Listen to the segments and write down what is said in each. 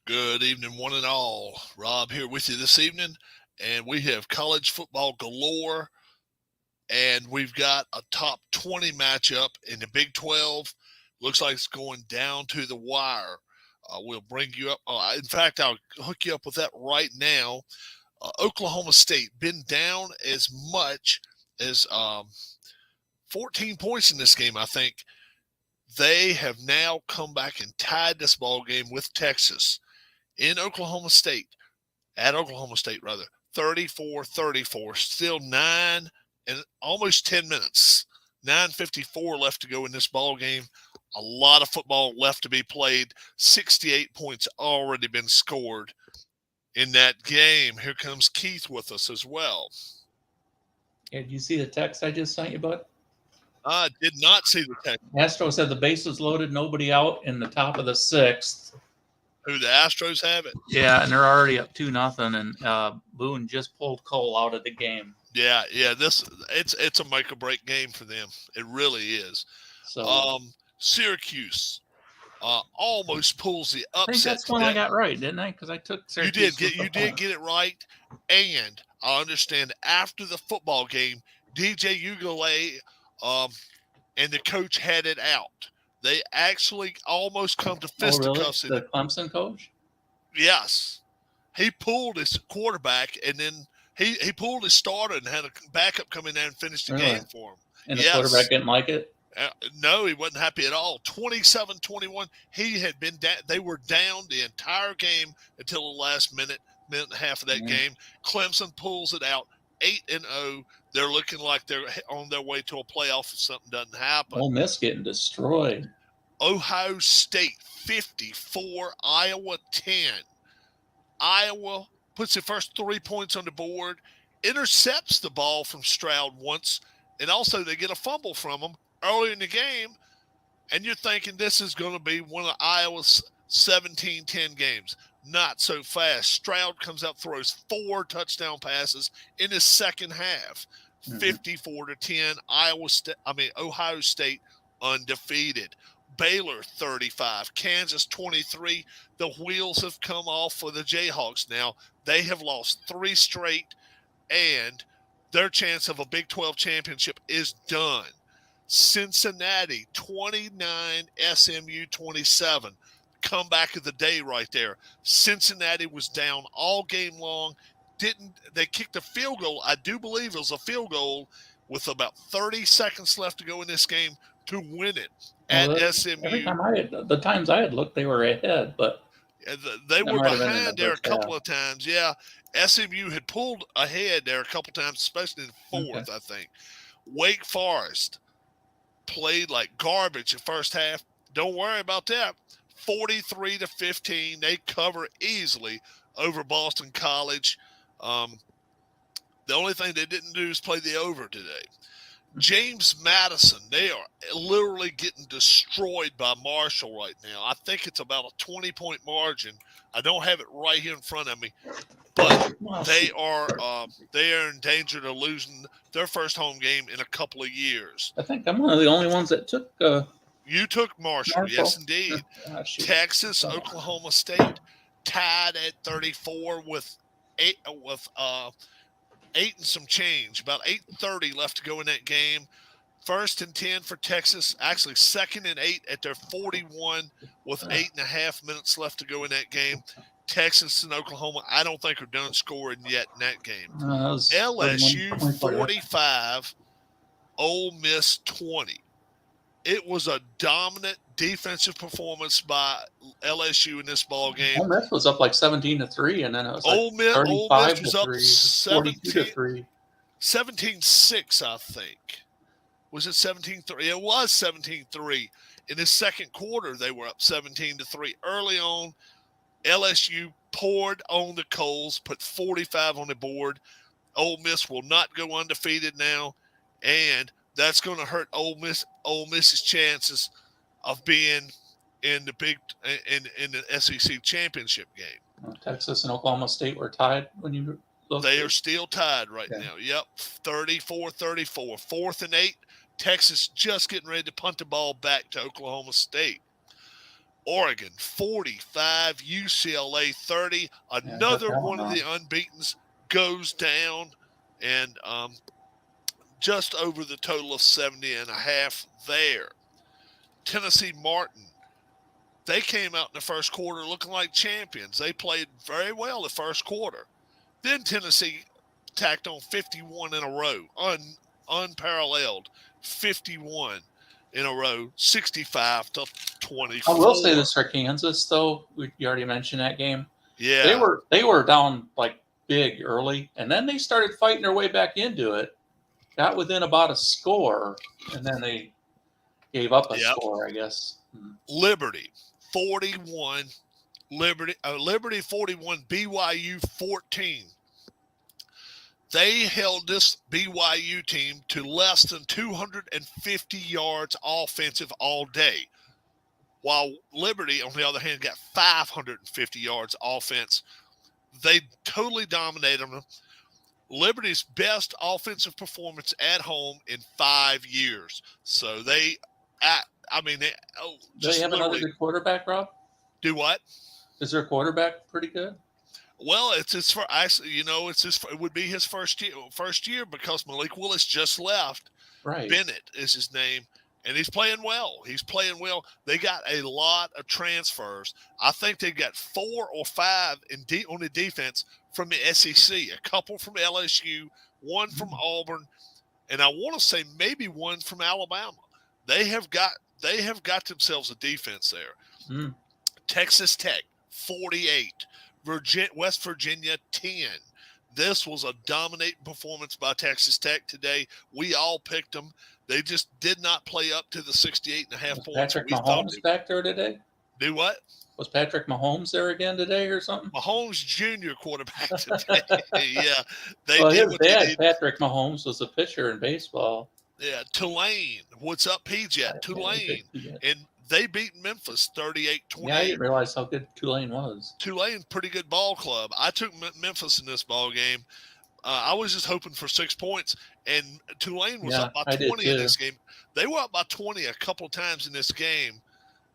Good evening, one and all. Rob here with you this evening, and we have college football galore, and we've got a top 20 matchup in the Big 12. Looks like it's going down to the wire. We'll bring you up. In fact, I'll hook you up with that right now. Oklahoma State been down as much as 14 points in this game, I think. They have now come back and tied this ball game with Texas in Oklahoma State, at Oklahoma State, rather, 34-34, still 9 and almost 10 minutes, 9:54 left to go in this ball game. A lot of football left to be played. 68 points already been scored in that game. Here comes Keith with us as well. Yeah, did you see the text I just sent you, bud? I did not see the text. Astro said the bases loaded, nobody out in the top of the sixth. Who, the Astros have it? Yeah, and they're already up 2-0, and Boone just pulled Cole out of the game. Yeah. It's a make or break game for them. It really is. So Syracuse almost pulls the upset. I think that's one I got right, didn't I? Because I took Syracuse. You did get it right, and I understand after the football game, DJ Ugolay and the coach had it out. They actually almost come to fisticuffs. The Clemson coach? Yes. He pulled his quarterback, and then he pulled his starter and had a backup come in there and finish the game for him. And the quarterback didn't like it? No, he wasn't happy at all. 27-21. He had been down. They were down the entire game until the last minute and a half of that game. Clemson pulls it out, 8-0. They're looking like they're on their way to a playoff if something doesn't happen. Ole Miss getting destroyed. Ohio State 54, Iowa 10. Iowa puts the first 3 points on the board, intercepts the ball from Stroud once, and also they get a fumble from him early in the game, and you're thinking this is going to be one of Iowa's 17-10 games. Not so fast. Stroud comes out, throws 4 touchdown passes in his second half. 54-10. Ohio State undefeated. Baylor 35, Kansas 23. The wheels have come off for the Jayhawks now. They have lost 3 straight, and their chance of a Big 12 championship is done. Cincinnati 29, SMU 27. Comeback of the day right there. Cincinnati was down all game long. They kicked a field goal. I do believe it was a field goal with about 30 seconds left to go in this game to win it at SMU. Every time the times I had looked, they were ahead, but they were behind there a couple of times. Yeah, SMU had pulled ahead there a couple of times, especially in the fourth, I think. Wake Forest played like garbage the first half. Don't worry about that. 43-15, they cover easily over Boston College. The only thing they didn't do is play the over today. James Madison, they are literally getting destroyed by Marshall right now. I think it's about a 20-point margin. I don't have it right here in front of me, but they are in danger of losing their first home game in a couple of years. I think I'm one of the only ones that took. You took Marshall, yes, indeed. Texas, Oklahoma State tied at 34 with 8 and some change. About 8:30 left to go in that game. 1st and 10 for Texas. Actually, 2nd and 8 at their 41 with 8.5 minutes left to go in that game. Texas and Oklahoma, I don't think are done scoring yet in that game. LSU 45, Ole Miss 20. It was a dominant defensive performance by LSU in this ball game. Ole Miss was up like 17-3, and then it was like Ole Miss was up 42-3. 17-6, I think. Was it 17-3? It was 17-3. In the second quarter, they were up 17-3. Early on, LSU poured on the coals, put 45 on the board. Ole Miss will not go undefeated now, and that's going to hurt Ole Miss's chances of being in the SEC championship game. Texas and Oklahoma State were tied when you looked. They are still tied right now. Yep, 34-34. 4th and 8. Texas just getting ready to punt the ball back to Oklahoma State. Oregon 45, UCLA 30. Another one of the unbeatens goes down, and just over the total of 70.5 there. Tennessee Martin, they came out in the first quarter looking like champions. They played very well the first quarter. Then Tennessee tacked on 51 in a row, unparalleled 51 in a row, 65-24. I will say this for Kansas, though. You already mentioned that game. Yeah. They were down like big early, and then they started fighting their way back into it. Got within about a score, and then they gave up a score, I guess. Liberty 41, Liberty 41, BYU 14. They held this BYU team to less than 250 yards offensive all day, while Liberty, on the other hand, got 550 yards offense. They totally dominated them. Liberty's best offensive performance at home in 5 years. So they have another good quarterback, Rob? Do what? Is their quarterback pretty good? Well, it's his first. Actually, it would be his first year because Malik Willis just left. Right. Bennett is his name, and he's playing well. They got a lot of transfers. I think they got 4 or 5 on the defense from the SEC. A couple from LSU, one from Auburn, and I want to say maybe one from Alabama. They have got themselves a defense there. Texas Tech 48. West Virginia 10. This was a dominating performance by Texas Tech today. We all picked them. They just did not play up to the 68.5 points. Patrick Mahomes back there today? Do what? Was Patrick Mahomes there again today or something? Mahomes Jr. quarterback today. Yeah. His dad, Patrick Mahomes, was a pitcher in baseball. Yeah, Tulane. What's up, PJ? Tulane. And they beat Memphis 38-28. Yeah, I didn't realize how good Tulane was. Tulane, pretty good ball club. I took Memphis in this ball game. I was just hoping for 6 points, and Tulane was up by 20 in this game. They were up by 20 a couple of times in this game.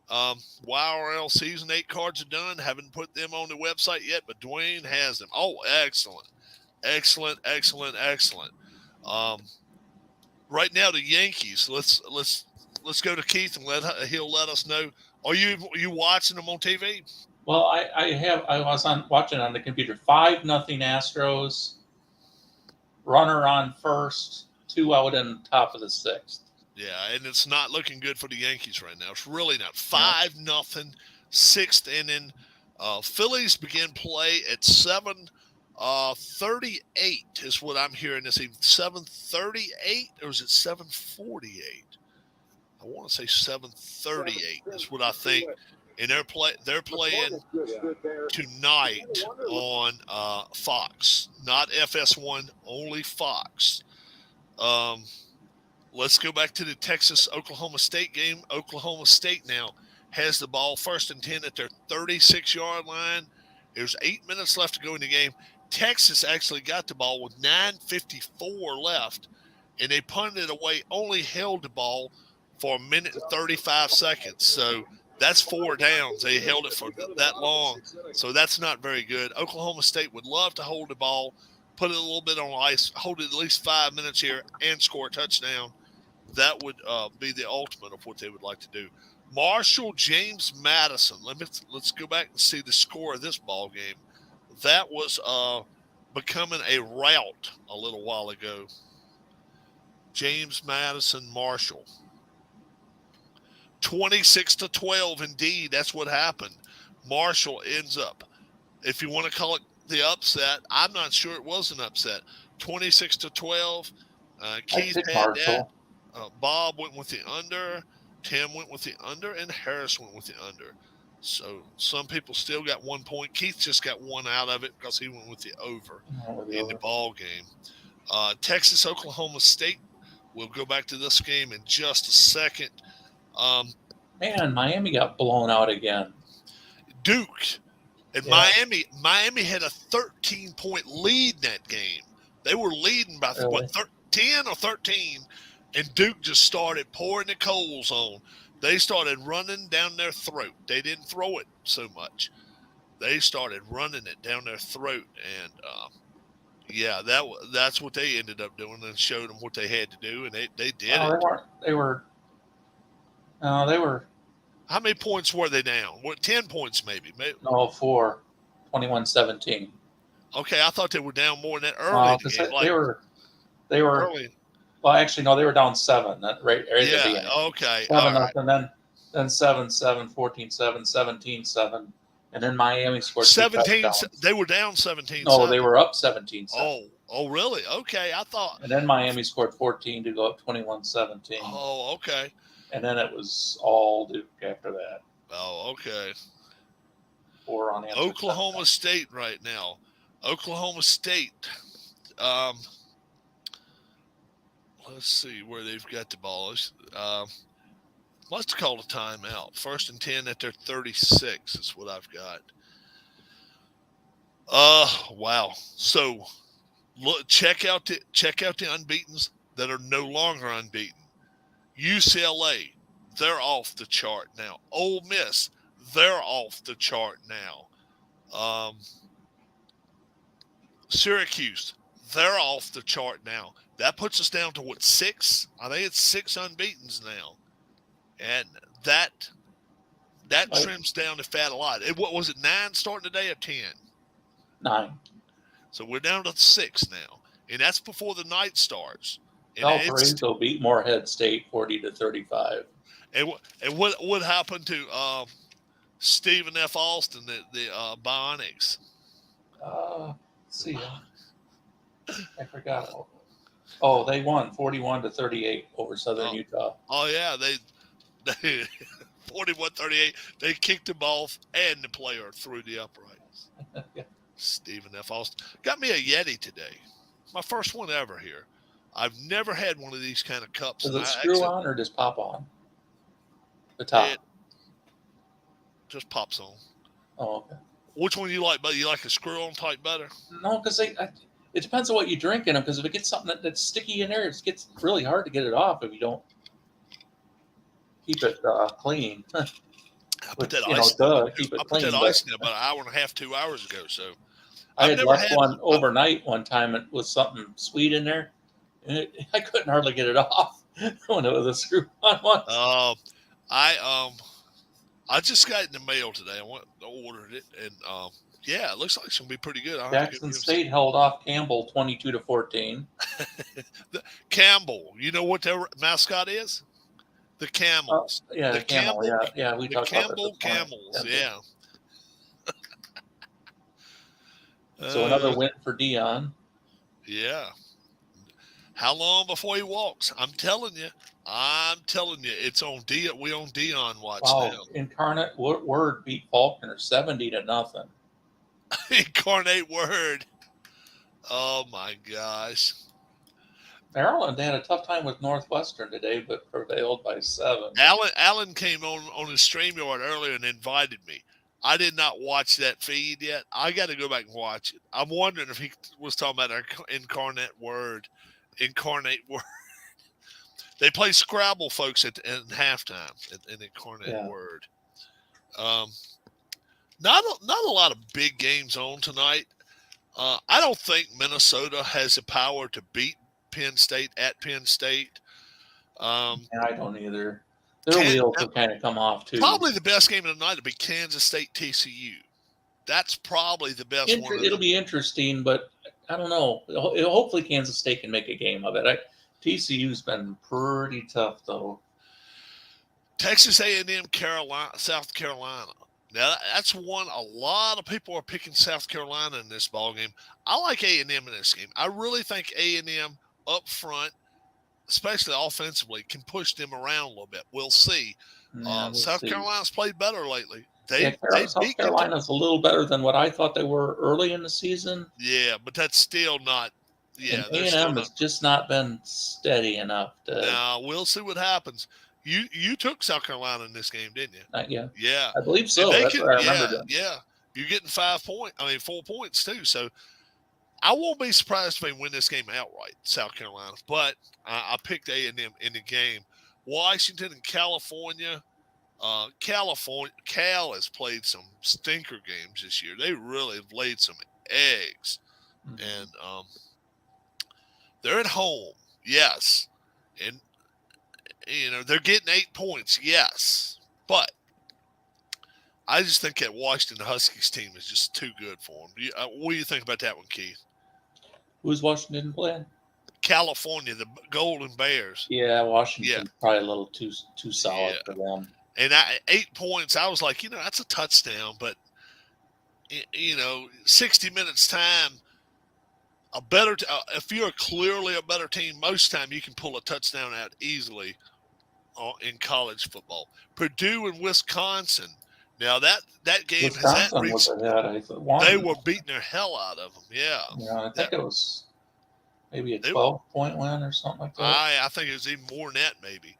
YRL Season 8 cards are done. Haven't put them on the website yet, but Dwayne has them. Oh, excellent. Excellent. Right now, the Yankees. Let's go to Keith and he'll let us know. Are you watching them on TV? Well, I was watching on the computer. 5-0 Astros. Runner on first. 2 out in top of the 6th. Yeah, and it's not looking good for the Yankees right now. It's really not. 5-0, 6th inning. Phillies begin play at 7:38 is what I'm hearing this evening. 7:38 or is it 7:48? I want to say 7:38 is what I think. And they're playing tonight on Fox, not FS1, only Fox. Let's go back to the Texas-Oklahoma State game. Oklahoma State now has the ball 1st and 10 at their 36-yard line. There's 8 minutes left to go in the game. Texas actually got the ball with 9:54 left, and they punted it away, only held the ball for 1 minute and 35 seconds. So that's 4 downs. They held it for that long. So that's not very good. Oklahoma State would love to hold the ball, put it a little bit on ice, hold it at least 5 minutes here, and score a touchdown. That would be the ultimate of what they would like to do. Marshall James Madison. Let's go back and see the score of this ball game. That was becoming a rout a little while ago. James Madison Marshall. 26-12, indeed. That's what happened. Marshall ends up, if you want to call it the upset, I'm not sure it was an upset. 26-12. Keith had that. Bob went with the under. Tim went with the under, and Harris went with the under. So some people still got 1 point. Keith just got one out of it because he went with the over in the ball game. Texas, Oklahoma State. We'll go back to this game in just a second. Man, Miami got blown out again. Duke and Miami had a 13-point lead in that game. They were leading by 10 or 13, and Duke just started pouring the coals on. They started running down their throat. They didn't throw it so much. They started running it down their throat, and yeah, that's what they ended up doing, and showed them what they had to do, and they did Oh, it. they weren't. They were. No, they were. How many points were they down? What, 10 points maybe? No, 4, 21-17. Okay, I thought they were down more than that early in the Because game. they Like were. They were. early. Well, actually, no, they were down 7. Right at the Yeah. beginning. Okay. 7 All right. nothing. Then 7-7, 14-7, 17-7, and then Miami scored 2 17. touchdowns. They were down 17. No, they were up 17-7. Oh, really? Okay. I thought. And then Miami scored 14 to go up 21-17. Oh, okay. And then it was all Duke after that. Oh, okay. 4 on the Oklahoma State right now. Oklahoma State. Let's see where they've got the ball. Must have called a timeout. 1st and 10 at their 36 is what I've got. Wow. So look, check out the unbeatens that are no longer unbeaten. UCLA, they're off the chart now. Ole Miss, they're off the chart now. Syracuse, they're off the chart now. That puts us down to what, 6? I think it's 6 unbeatens now, and that trims down the fat a lot. What was it, 9 starting today or 10? 9. So we're down to 6 now, and that's before the night starts. And Valparaiso beat Morehead State 40-35. And what happened to Stephen F. Austin, the Bionics? Let's see. I forgot. Oh, they won 41-38 over Southern Utah. Oh yeah, they 41-38. They kicked him off, and the player threw the uprights. Yeah. Stephen F. Austin got me a Yeti today. My first one ever here. I've never had one of these kind of cups. Does it screw on or just pop on? The top. It just pops on. Oh, okay. Which one you like better? You like a screw-on type better? No, because it depends on what you drink in them. Because if it gets something that's sticky in there, it gets really hard to get it off if you don't keep it clean. I put that keep it clean. I put that ice in about an hour and a half, 2 hours ago. So I had left one overnight one time. It was something sweet in there, and I couldn't hardly get it off when it was a screw-on one. I just got it in the mail today. I ordered it, and yeah, it looks like it's gonna be pretty good. Jackson State held off Campbell 22-14. Campbell, you know what their mascot is? The Camels. Yeah, the Camel. Yeah, we talked about Campbell Camels. Yeah. So another win for Dion. Yeah. How long before he walks? I'm telling you, it's on Dion. We on Dion watch now. Incarnate Word beat Faulkner 70-0. Incarnate Word. Oh my gosh. Maryland had a tough time with Northwestern today, but prevailed by 7. Alan came on his StreamYard earlier and invited me. I did not watch that feed yet. I got to go back and watch it. I'm wondering if he was talking about our Incarnate Word. They play Scrabble, folks, in halftime in Incarnate Word. Not a lot of big games on tonight. I don't think Minnesota has the power to beat Penn State at Penn State. I don't either. Their wheels have kind of come off too. Probably the best game of the night will be Kansas State TCU. That's probably the best one. It'll be interesting, but I don't know. Hopefully Kansas State can make a game of it. TCU's been pretty tough though. Texas A&M, South Carolina. Now that's one. A lot of people are picking South Carolina in this ball game. I like A&M in this game. I really think A&M up front, especially offensively, can push them around a little bit. We'll see. South Carolina's played better lately. South Carolina's a little better than what I thought they were early in the season. Yeah, but that's still not. Yeah, and A&M has just not been steady enough. Now we'll see what happens. You took South Carolina in this game, didn't you? Yeah. Yeah, I believe so. That's what I remember. Yeah, you're getting 4 points too. So I won't be surprised if they win this game outright, South Carolina. But I picked A&M in the game. Washington and California. Cal has played some stinker games this year. They really have laid some eggs, and they're at home, yes, and they're getting 8 points, yes, but I just think that Washington Huskies team is just too good for them. What do you think about that one, Keith? Who's Washington playing? California, the Golden Bears. Yeah, Yeah, Washington's probably a little too solid yeah. for them. And 8 points, I was like, that's a touchdown, but 60 minutes time, if you're clearly a better team, most time you can pull a touchdown out easily in college football. Purdue and Wisconsin. Now that game Wisconsin has was ahead. I thought they were beating their hell out of them. Yeah, I think it was maybe a 12-point win or something like that. I think it was even more than that, maybe.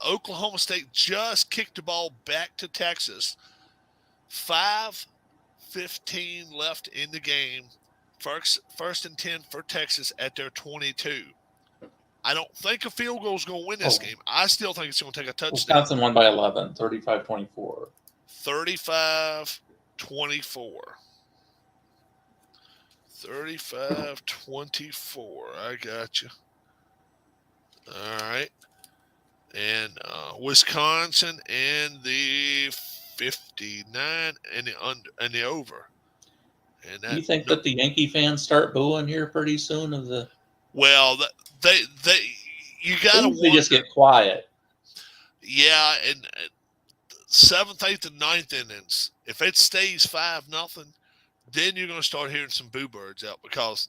Oklahoma State just kicked the ball back to Texas. 5:15 left in the game. First and 10 for Texas at their 22. I don't think a field goal is going to win this game. I still think it's going to take a touchdown. Wisconsin won by 11, 35-24. 35-24. 35-24. I got you. All right. And Wisconsin and the 59 and the over. And Do you think that the Yankee fans start booing here pretty soon? Well, you got to they just get quiet. Yeah, and 7th, 8th, and 9th innings. If it stays 5-0, then you're going to start hearing some boo birds out, because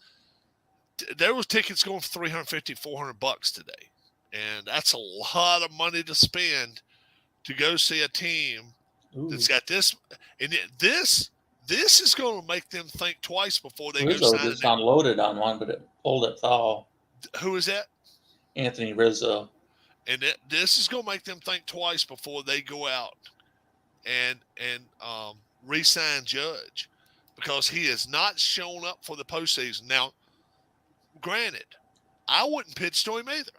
there was tickets going for $350, $400 today, and that's a lot of money to spend to go see a team that's got this. And this is going to make them think twice before they Rizzo go sign. Just unloaded on one, but it pulled it foul. Who is that? Anthony Rizzo. And this is going to make them think twice before they go out and re-sign Judge, because he has not shown up for the postseason. Now, granted, I wouldn't pitch to him either.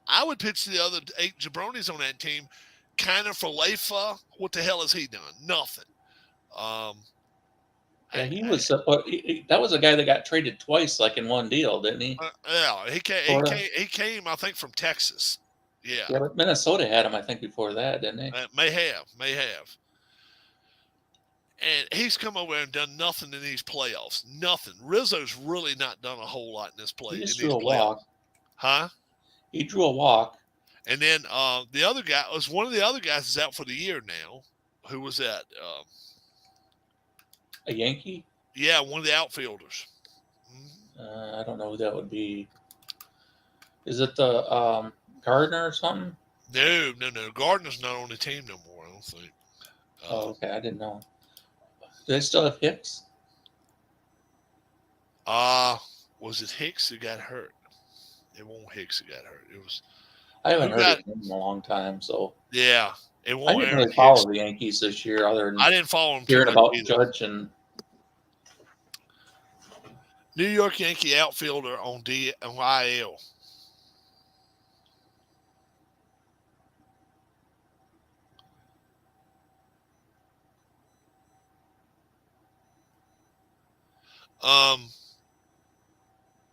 I would pitch to the other 8 jabronis on that team, kind of for Leifa. What the hell has he done? Nothing. Yeah, he was. That was a guy that got traded twice, like in one deal, didn't he? Yeah, he came, I think, from Texas. Yeah. Yeah, but Minnesota had him, I think, before that, didn't they? May have. And he's come over and done nothing in these playoffs. Nothing. Rizzo's really not done a whole lot in this play. He just drew a walk. Huh? He drew a walk. And then the other guy was one of the other guys is out for the year now. Who was that? A Yankee? Yeah, one of the outfielders. I don't know who that would be. Is it the Gardner or something? No. Gardner's not on the team no more, I don't think. Okay. I didn't know. Do they still have Hicks? Was it Hicks that got hurt? It wasn't Hicks that got hurt. It was. I haven't heard of him in a long time, so. Yeah. It I won't didn't really follow the Yankees this year, other than I didn't follow them hearing about Judge and New York Yankee outfielder on IL.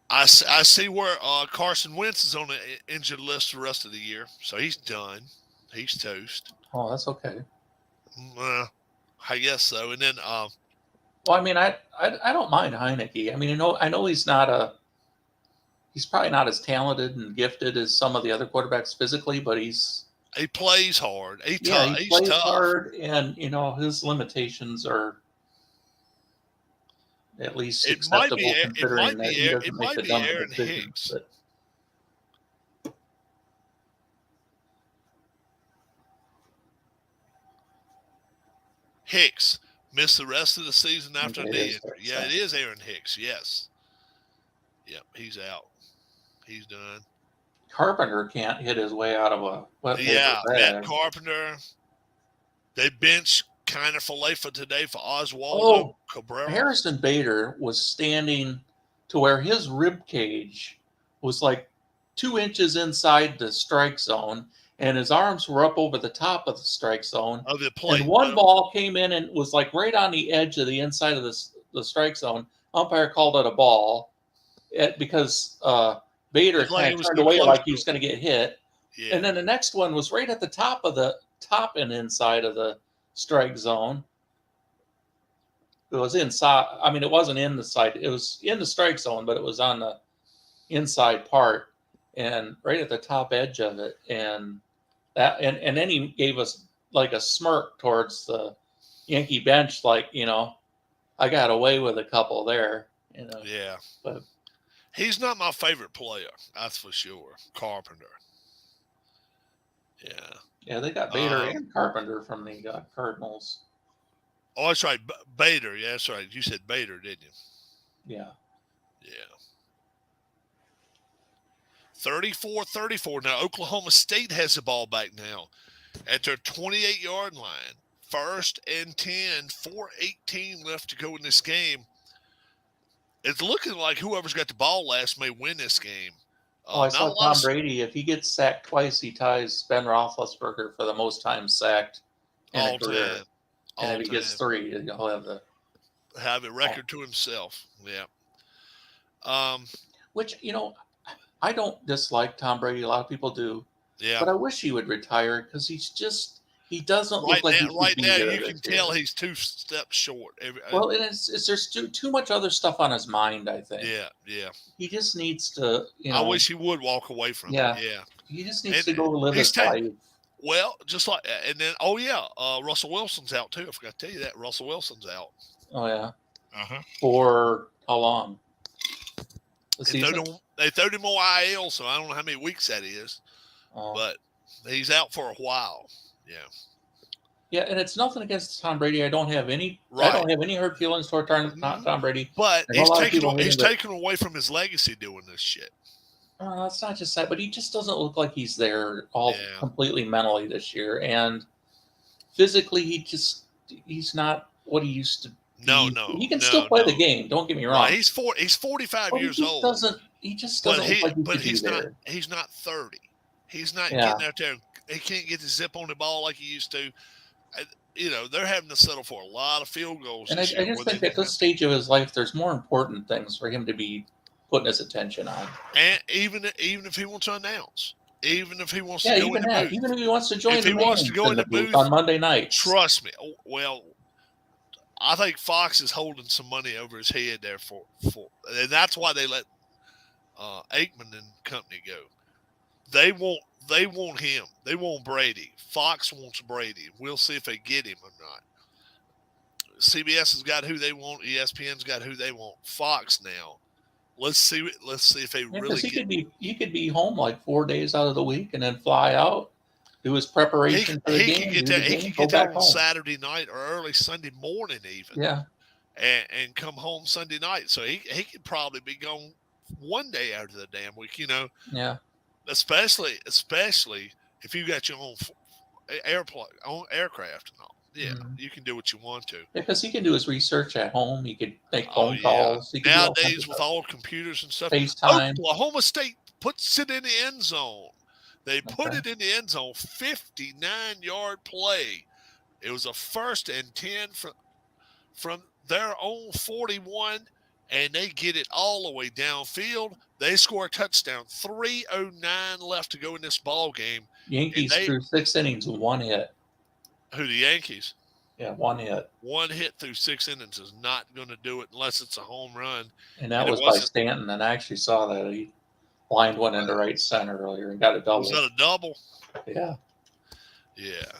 I see where Carson Wentz is on the injured list the rest of the year, so he's done. He's toast. Oh, that's okay. I guess so. And then, well, I mean, I don't mind Heineke. I mean, I know he's probably not as talented and gifted as some of the other quarterbacks physically, but he plays hard. He plays tough. hard, and his limitations are at least acceptable, considering that he doesn't make the dumb decisions. Hicks missed the rest of the season after a knee injury. Yeah, it is Aaron Hicks. Yes. Yep, he's out. He's done. Carpenter can't hit his way out of a wet paper bag. Matt Carpenter. They bench kind of for Leifa today for Oswaldo Cabrera. Harrison Bader was standing to where his rib cage was like 2 inches inside the strike zone, and his arms were up over the top of the strike zone. Of the And plate. one ball came in and was like right on the edge of the inside of the strike zone. Umpire called it a ball because Bader It's like kind it of was turned too away close like to he was it. going to get hit. Yeah. And then the next one was right at the top of the top and inside of the strike zone. It was inside. I mean, it wasn't in the side. It was in the strike zone, but it was on the inside part and right at the top edge of it. And and then he gave us like a smirk towards the Yankee bench, like, I got away with a couple there, Yeah. But He's not my favorite player. That's for sure. Carpenter. Yeah. yeah, they got Bader and Carpenter from the Cardinals. Oh, that's right. Bader. Yeah, that's right. You said Bader, didn't you? Yeah. Yeah. 34-34. Now, Oklahoma State has the ball back now at their 28-yard line. 1st and 10, 4:18 left to go in this game. It's looking like whoever's got the ball last may win this game. I Not saw a lot Tom Brady. If he gets sacked twice, he ties Ben Roethlisberger for the most times sacked in a all career. time. And All if he gets time. 3, he'll have a record to himself. Yeah. Which, I don't dislike Tom Brady. A lot of people do. Yeah. But I wish he would retire because he doesn't look like he right should be now there you this can year. tell he's 2 steps short. Well, and there's too much other stuff on his mind, I think. Yeah. He just needs to, I wish he would walk away from it. Yeah. He just needs to go live his life. Well, just like, and then, Russell Wilson's out too. I forgot to tell you that. Russell Wilson's out. Oh, yeah. Uh-huh. For how long? They throwed him on IL, so I don't know how many weeks that is. Oh. But he's out for a while. Yeah. Yeah, and it's nothing against Tom Brady. I don't have any hurt feelings toward Tom Brady. But he's taken away from his legacy doing this shit. It's not just that, but he just doesn't look like he's there completely mentally this year. And physically, he's not what he used to be. No. He can still play the game. Don't get me wrong. Right. He's 45 years old. He just doesn't look like he but could be there. He's not 30. He's not getting out there. He can't get the zip on the ball like he used to. They're having to settle for a lot of field goals. And I just think at this stage of his life, there's more important things for him to be putting his attention on. And even if he wants to announce, even if he wants to go even in the booth, even if he wants to join the booth on Monday night. Trust me. Well, I think Fox is holding some money over his head there for and that's why they let Aikman and company go. They want him. They want Brady. Fox wants Brady. We'll see if they get him or not. CBS has got who they want. ESPN's got who they want. Fox now. Let's see if they really get him. He could be home like 4 days out of the week and then fly out, do his preparation for the game. He can get there on Saturday night or early Sunday morning even. Yeah. And come home Sunday night. So he could probably be gone one day out of the damn week, Yeah. Especially if you got your own aircraft and all. Yeah, You can do what you want to. Yeah, because he can do his research at home. He could make phone calls. He Nowadays, with all computers and stuff, FaceTime. Oklahoma State puts it in the end zone. They put it in the end zone, 59-yard play. It was a 1st and 10 from their own 41, and they get it all the way downfield. They score a touchdown. 3:09 left to go in this ball game. Yankees through 6 innings with 1 hit. Who, the Yankees? Yeah, 1 hit. 1 hit through 6 innings is not going to do it unless it's a home run. And that was by Stanton, and I actually saw that. He lined one into right center earlier and got a double. Was that a double? Yeah. Yeah.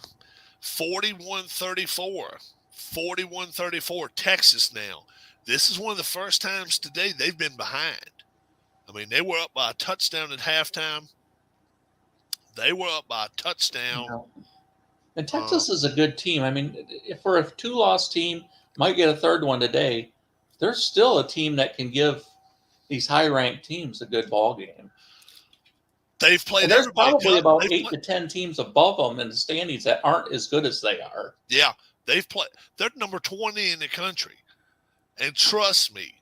41-34. 41-34. Texas now. This is one of the first times today they've been behind. I mean, they were up by a touchdown at halftime. They were up by a touchdown. And Texas is a good team. I mean, if for a 2-loss team, might get a third one today, they're still a team that can give these high-ranked teams a good ball game. They've played. And there's probably about 8 to 10 teams above them in the standings that aren't as good as they are. Yeah, they've played. They're number 20 in the country, and trust me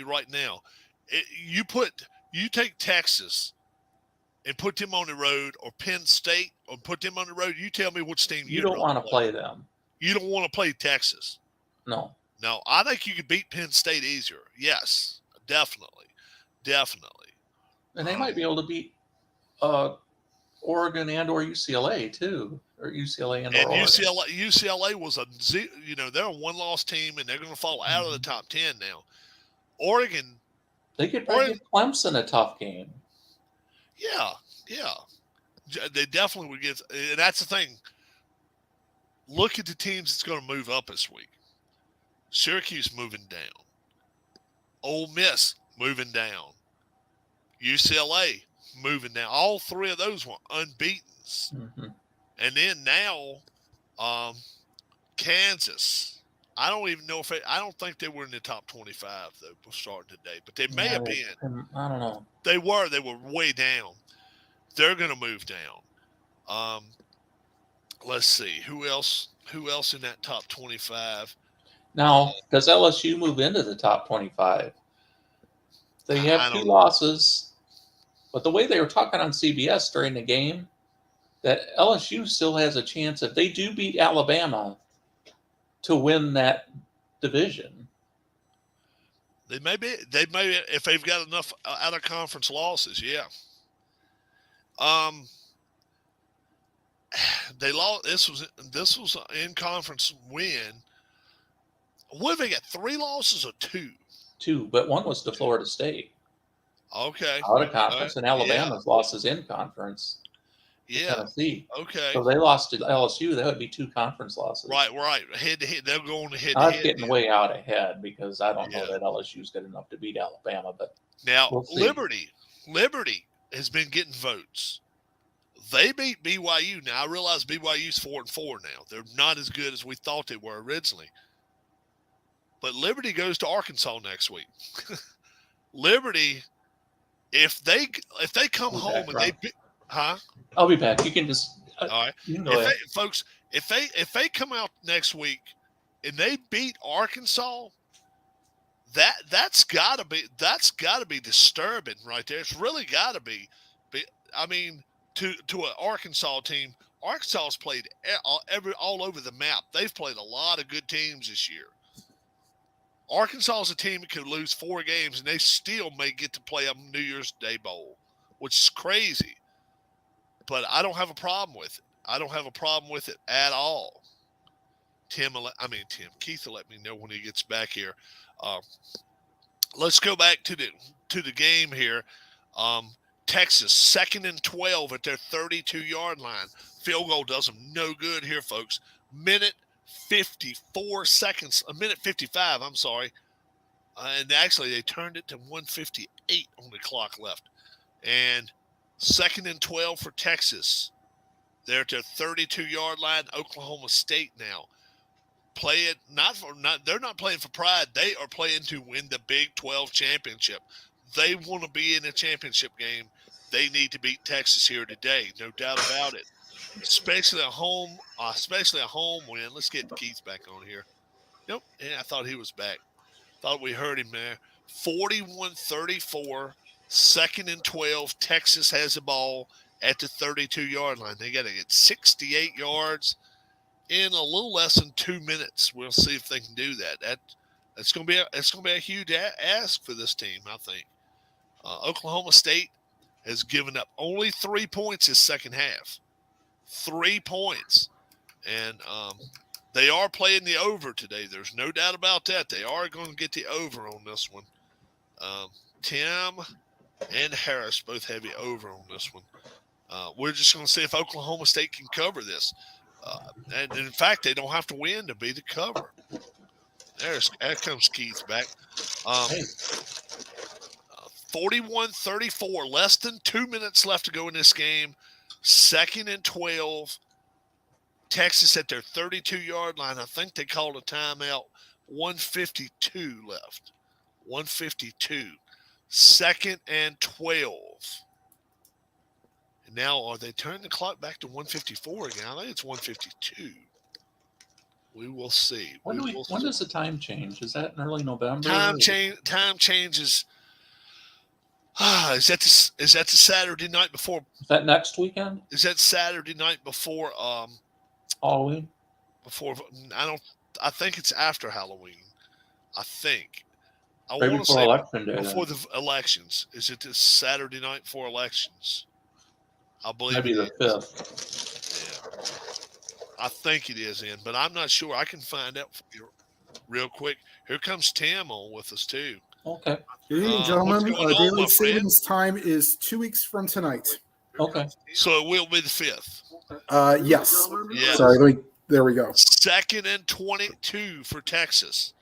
right now. You take Texas and put them on the road, or Penn State, or put them on the road, you tell me which team You you'd don't rather want to play them. You don't want to play Texas. No. No, I think you could beat Penn State easier. Yes, definitely. Definitely. And they might be able to beat Oregon and or UCLA too, or UCLA and or And Oregon. UCLA was they're a one-loss team, and they're going to fall out of the top 10 now. Oregon, They could probably give Clemson a tough game. Yeah. They definitely would get, and that's the thing. Look at the teams that's going to move up this week. Syracuse moving down. Ole Miss moving down. UCLA moving down. All three of those were unbeatens. Mm-hmm. And then now, Kansas. I don't even know I don't think they were in the top 25 though starting today, but they may have been. I don't know. They were way down. They're going to move down. Let's see who else in that top 25. Now, does LSU move into the top 25? They have 2 losses, but the way they were talking on CBS during the game, that LSU still has a chance if they do beat Alabama to win that division. They may if they've got enough out of conference losses, yeah. They lost. This was an in conference win. What have they got? 3 losses or 2? 2, but one was to Florida State. Okay. Out of conference, and Alabama's losses in conference. Yeah. Tennessee. Okay. So they lost to LSU. That would be 2 conference losses. Right. Head to head. They're going head to I'm head. getting way out ahead because I don't know that LSU's good enough to beat Alabama. But now Liberty has been getting votes. They beat BYU. Now I realize BYU's 4-4 now. They're not as good as we thought they were originally. But Liberty goes to Arkansas next week. Liberty, if they come home and I'll be back. You can just all right. You can go ahead. Folks, if they come out next week and they beat Arkansas, that's gotta be disturbing right there. It's really gotta be. I mean, to an Arkansas team, Arkansas's played all over the map. They've played a lot of good teams this year. Arkansas is a team that could lose 4 games and they still may get to play a New Year's Day Bowl, which is crazy. But I don't have a problem with it. I don't have a problem with it at all. Keith will let me know when he gets back here. Let's go back to the game here. Texas, 2nd and 12 at their 32-yard line. Field goal does them no good here, folks. Minute 54 seconds, a minute 55, I'm sorry. And actually, they turned it to 1:58 on the clock left. And 2nd and 12 for Texas. They're at their 32-yard line. Oklahoma State now. They're not playing for pride. They are playing to win the Big 12 championship. They want to be in a championship game. They need to beat Texas here today, no doubt about it. Especially a home win. Let's get Keith back on here. Nope. Yeah, I thought he was back. Thought we heard him there. 41-34, 2nd and 12. Texas has the ball at the 32-yard line. They got to get 68 yards in a little less than 2 minutes. We'll see if they can do that. It's going to be a huge ask for this team, I think. Oklahoma State has given up only 3 points this second half. 3 points. And they are playing the over today. There's no doubt about that. They are going to get the over on this one. Tim and Harris both have the over on this one. We're just going to see if Oklahoma State can cover this. And in fact, they don't have to win to be the cover. There comes Keith back. 41-34, less than 2 minutes left to go in this game. 2nd and 12. Texas at their 32-yard line. I think they called a timeout. 1:52 left. 1:52. 2nd and 12. And now, are they turning the clock back to 1:54 again? I think it's 1:52. We will see. When does the time change? Is that in early November? Time changes. Is that the Saturday night before? Is that next weekend? Is that Saturday night before? Halloween? Before I think it's after Halloween. I think. I Right want to before say election day. before the elections. Is it this Saturday night before elections? I believe Maybe it the is. 5th. Yeah. I think it is in, but I'm not sure. I can find out for you real quick. Here comes Tim on with us too. Okay. Good evening, What's gentlemen. going on, my Daylight friend? savings time is 2 weeks from tonight. Okay. So it will be the 5th. Yes. Yes. Sorry, there we go. 2nd and 22 for Texas.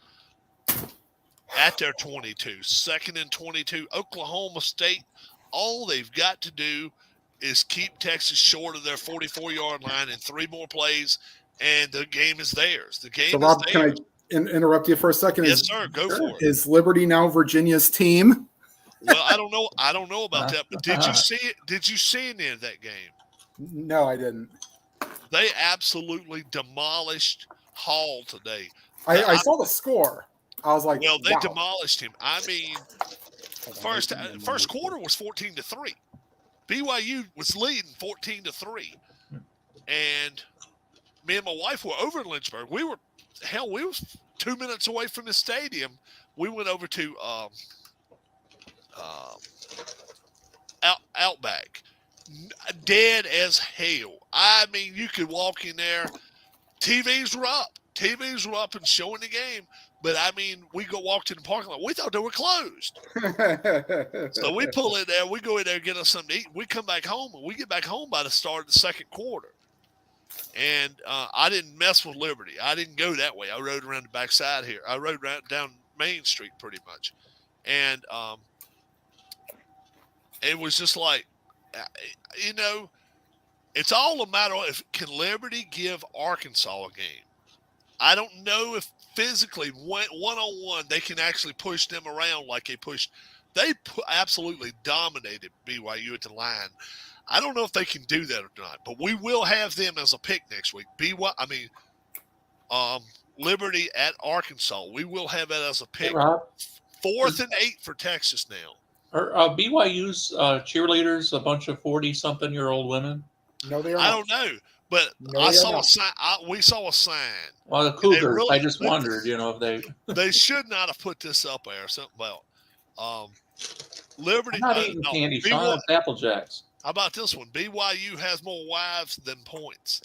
At their 22. 2nd and 22. Oklahoma State, all they've got to do is keep Texas short of their 44-yard line in 3 more plays, and the game is theirs. The game So, Rob, is theirs. can I interrupt you for a second? Yes, sir. Go for it. Is Liberty now Virginia's team? Well, I don't know. I don't know about that. But did you see it? Did you see any of that game? No, I didn't. They absolutely demolished Hall today. I saw the score. I was like, well, they wow. demolished him. I mean, first quarter was 14-3. BYU was leading 14-3, and me and my wife were over in Lynchburg. We were 2 minutes away from the stadium. We went over to Outback, dead as hell. I mean, you could walk in there. TVs were up and showing the game. But, I mean, we walked in the parking lot. We thought they were closed. So we pull in there. We go in there and get us something to eat. We come back home, and we get back home by the start of the second quarter. And I didn't mess with Liberty. I didn't go that way. I rode around the backside here. I rode down Main Street pretty much. And it was just like, it's all a matter of can Liberty give Arkansas a game. I don't know if physically one-on-one they can actually push them around like they pushed. They absolutely dominated BYU at the line. I don't know if they can do that or not, but we will have them as a pick next week. Liberty at Arkansas. We will have that as a pick. Hey, Rob, 4th and 8 for Texas now. Are BYU's cheerleaders a bunch of 40-something-year-old women? No, they are I not. don't know, but No, I they are saw not. a sign. We saw a sign. Well, the Cougars. really- I just wondered, if they. They should not have put this up there or something about Liberty. I'm not eating candy, Sean. It's Apple Jacks. How about this one? BYU has more wives than points.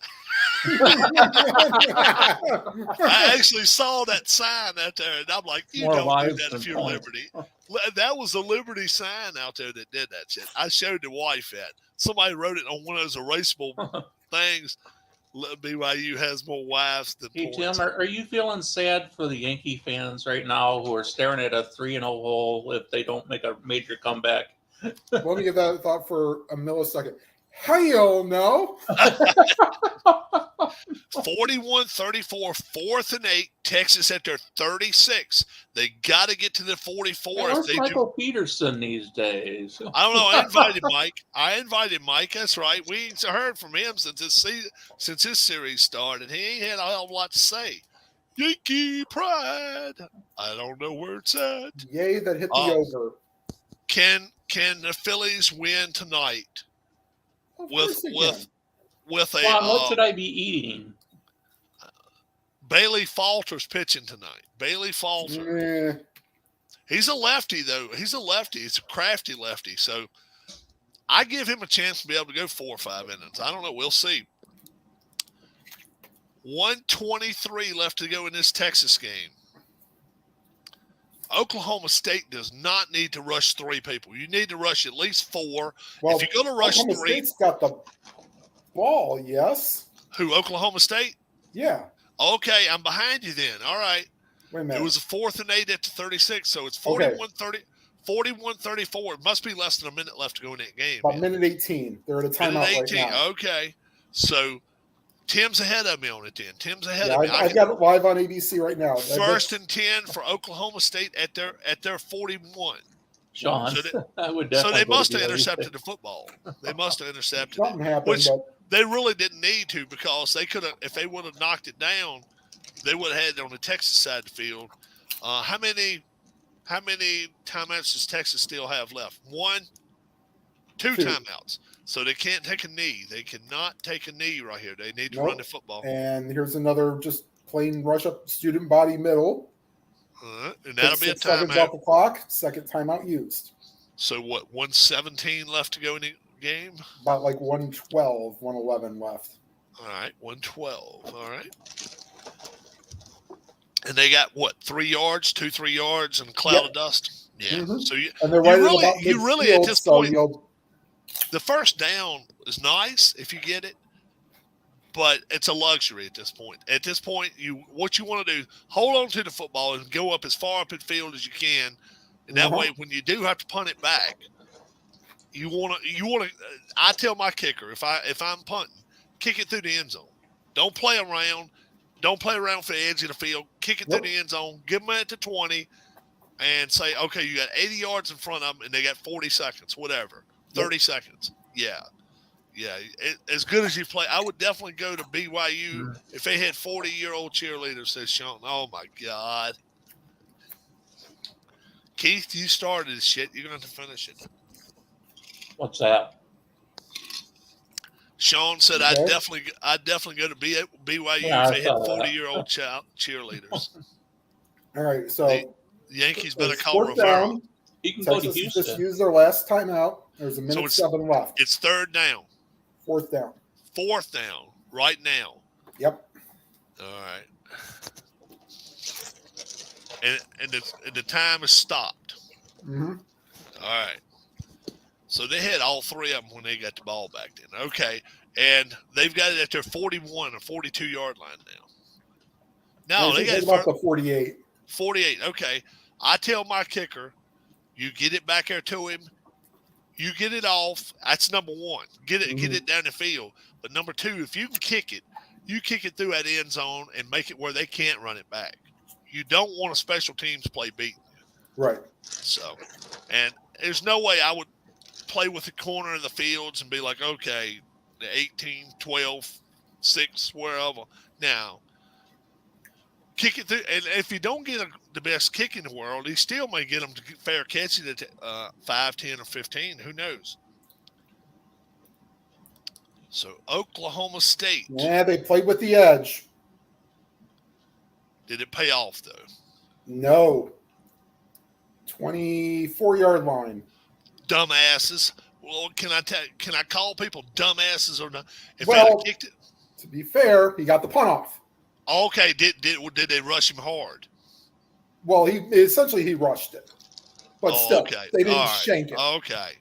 I actually saw that sign out there, and I'm like, you More don't do wives that than if you're points. Liberty. That was a Liberty sign out there that did that shit. I showed the wife that. Somebody wrote it on one of those erasable things. BYU has more wives than Hey, points. Tim, are you feeling sad for the Yankee fans right now who are staring at a 3-0 hole if they don't make a major comeback? Let me get that thought for a millisecond. Hell no. 41-34, 4th and 8. Texas at their 36. They got to get to the 44. Hey, if where's they Michael Peterson these days? I don't know. I invited Mike. That's right. We ain't heard from him since this series started. He ain't had a hell of a lot to say. Yankee pride. I don't know where it's at. Yay, that hit the over. Can the Phillies win tonight Of with course they with a Juan, what should I be eating? Bailey Falter's pitching tonight. Bailey Falter. can. He's a lefty, though. He's a lefty. He's a crafty lefty. So I give him a chance to be able to go 4 or 5 innings. I don't know. We'll see. 1:23 left to go in this Texas game. Oklahoma State does not need to rush 3 people. You need to rush at least 4. Well, if you're going to rush Oklahoma 3, State's got the ball, yes. who, Oklahoma State? Yeah. Okay, I'm behind you then. All right. Wait a minute. It was a 4th and 8 at the 36, so it's Okay. 41-34. It must be less than a minute left to go in that game. About minute 18. They're at a timeout Minute right 18. now. Okay. So Tim's ahead of me on it then. Tim's ahead Yeah, of me. I've got it live on ABC right now. 1st and 10 for Oklahoma State at their 41. Sean, So I would So definitely they go to must have BYU. intercepted the football. They must have intercepted Something it. happened, Which but they really didn't need to, because they could have, if they would have knocked it down, they would have had it on the Texas side of the field. How many How many timeouts does Texas still have left? 1, 2 Two. timeouts. So they can't take a knee. They cannot take a knee right here. They need to Nope. run the football. And here's another just plain rush up student body middle. And that'll be a 6 seconds timeout. off the clock. Second timeout used. So what, 1:17 left to go in the game? About like 112, 111 left. All right, 112. All right. And they got what, 3 yards, 3 yards, and a cloud of dust? Yeah. Mhm. So And they're right you really at this point, you'll the first down is nice if you get it, but it's a luxury at this point. At this point, what you want to do, hold on to the football and go up as far up in field as you can, and that way, when you do have to punt it back, you want to. I tell my kicker, if I'm punting, kick it through the end zone. Don't play around. Don't play around for the edge of the field. Kick it through the end zone. Give them at the 20, and say, okay, you got 80 yards in front of them, and they got 40 seconds, whatever. 30 seconds. Yeah. As good as you play, I would definitely go to BYU if they had 40-year-old cheerleaders, says Sean. Oh, my God. Keith, you started this shit. You're going to have to finish it. What's that? Sean said, Okay. I'd definitely go to BYU Yeah, if they had I saw that. 40-year-old cheerleaders. all right. So The Yankees better it's call fourth Rivera. down. You can go to Texas has Houston. just used their last timeout. There's a minute it's- 7 left. It's third down. Fourth down. Fourth down right now. Yep. All right. And the time is stopped. Mm-hmm. All right. So they had all 3 of them when they got the ball back then. Okay. And they've got it at their 41 or 42-yard line now. No, they got about the 48. 48. Okay. I tell my kicker, you get it back there to him. You get it off. That's number 1. Get it down the field. But number 2, if you can kick it, you kick it through that end zone and make it where they can't run it back. You don't want a special teams play beating you. Right. So, and there's no way I would play with the corner of the fields and be like, okay, the 18, 12, 6, wherever. Now, kick it through. And if you don't get the best kick in the world, he still may get them to fair catch it at 5, 10, or 15. Who knows? So, Oklahoma State. Yeah, they played with the edge. Did it pay off, though? No. 24-yard line. Dumbasses. Well, can I call people dumbasses or not? If Well, I'd have kicked it. To be fair, he got the punt off. Okay, did they rush him hard? Well, he rushed it, but still, okay. they didn't All right. shank it. Okay,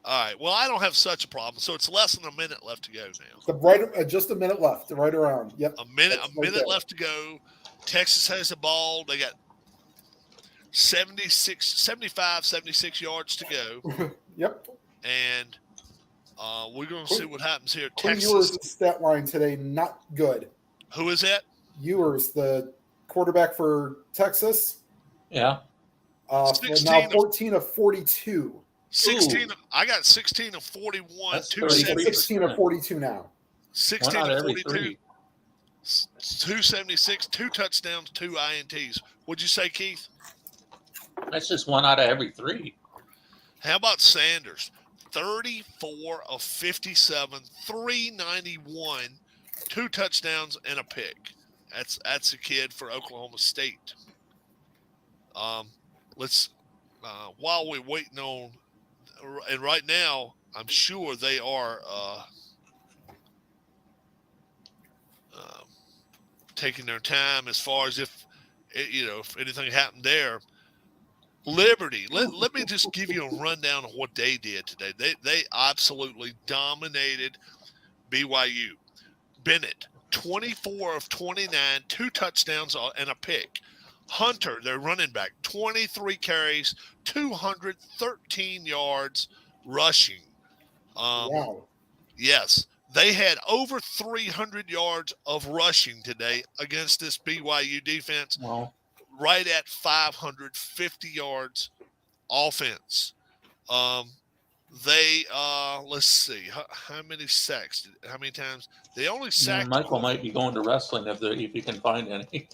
all right. Well, I don't have such a problem. So it's less than a minute left to go now. Just a minute left, right around. Yep. A minute That's right there. left to go. Texas has the ball. They got 75, 76 yards to go, Yep. and we're going to see what happens here. Quinn Texas. Ewers' stat line today not good. Who is that? Ewers, the quarterback for Texas. Yeah. Now 14 of 42. 16. I got 16 of 41. That's 16 of 42 now. 16 1 out of of every 42. 3. 276, 2 touchdowns, 2 INTs. What'd you say, Keith? That's just 1 out of every 3. How about Sanders? 34 of 57, 391, 2 touchdowns and a pick. That's a kid for Oklahoma State. Let's while we're waiting on, and right now I'm sure they are taking their time as far as if anything happened there. Liberty. Let me just give you a rundown of what they did today. They absolutely dominated BYU. Bennett, 24 of 29, 2 touchdowns and a pick. Hunter, their running back, 23 carries, 213 yards rushing. Wow. Yes, they had over 300 yards of rushing today against this BYU defense. Well, Right at 550 yards offense. They let's see how many sacks, how many times they only sacked. Michael might be going to wrestling if he can find any.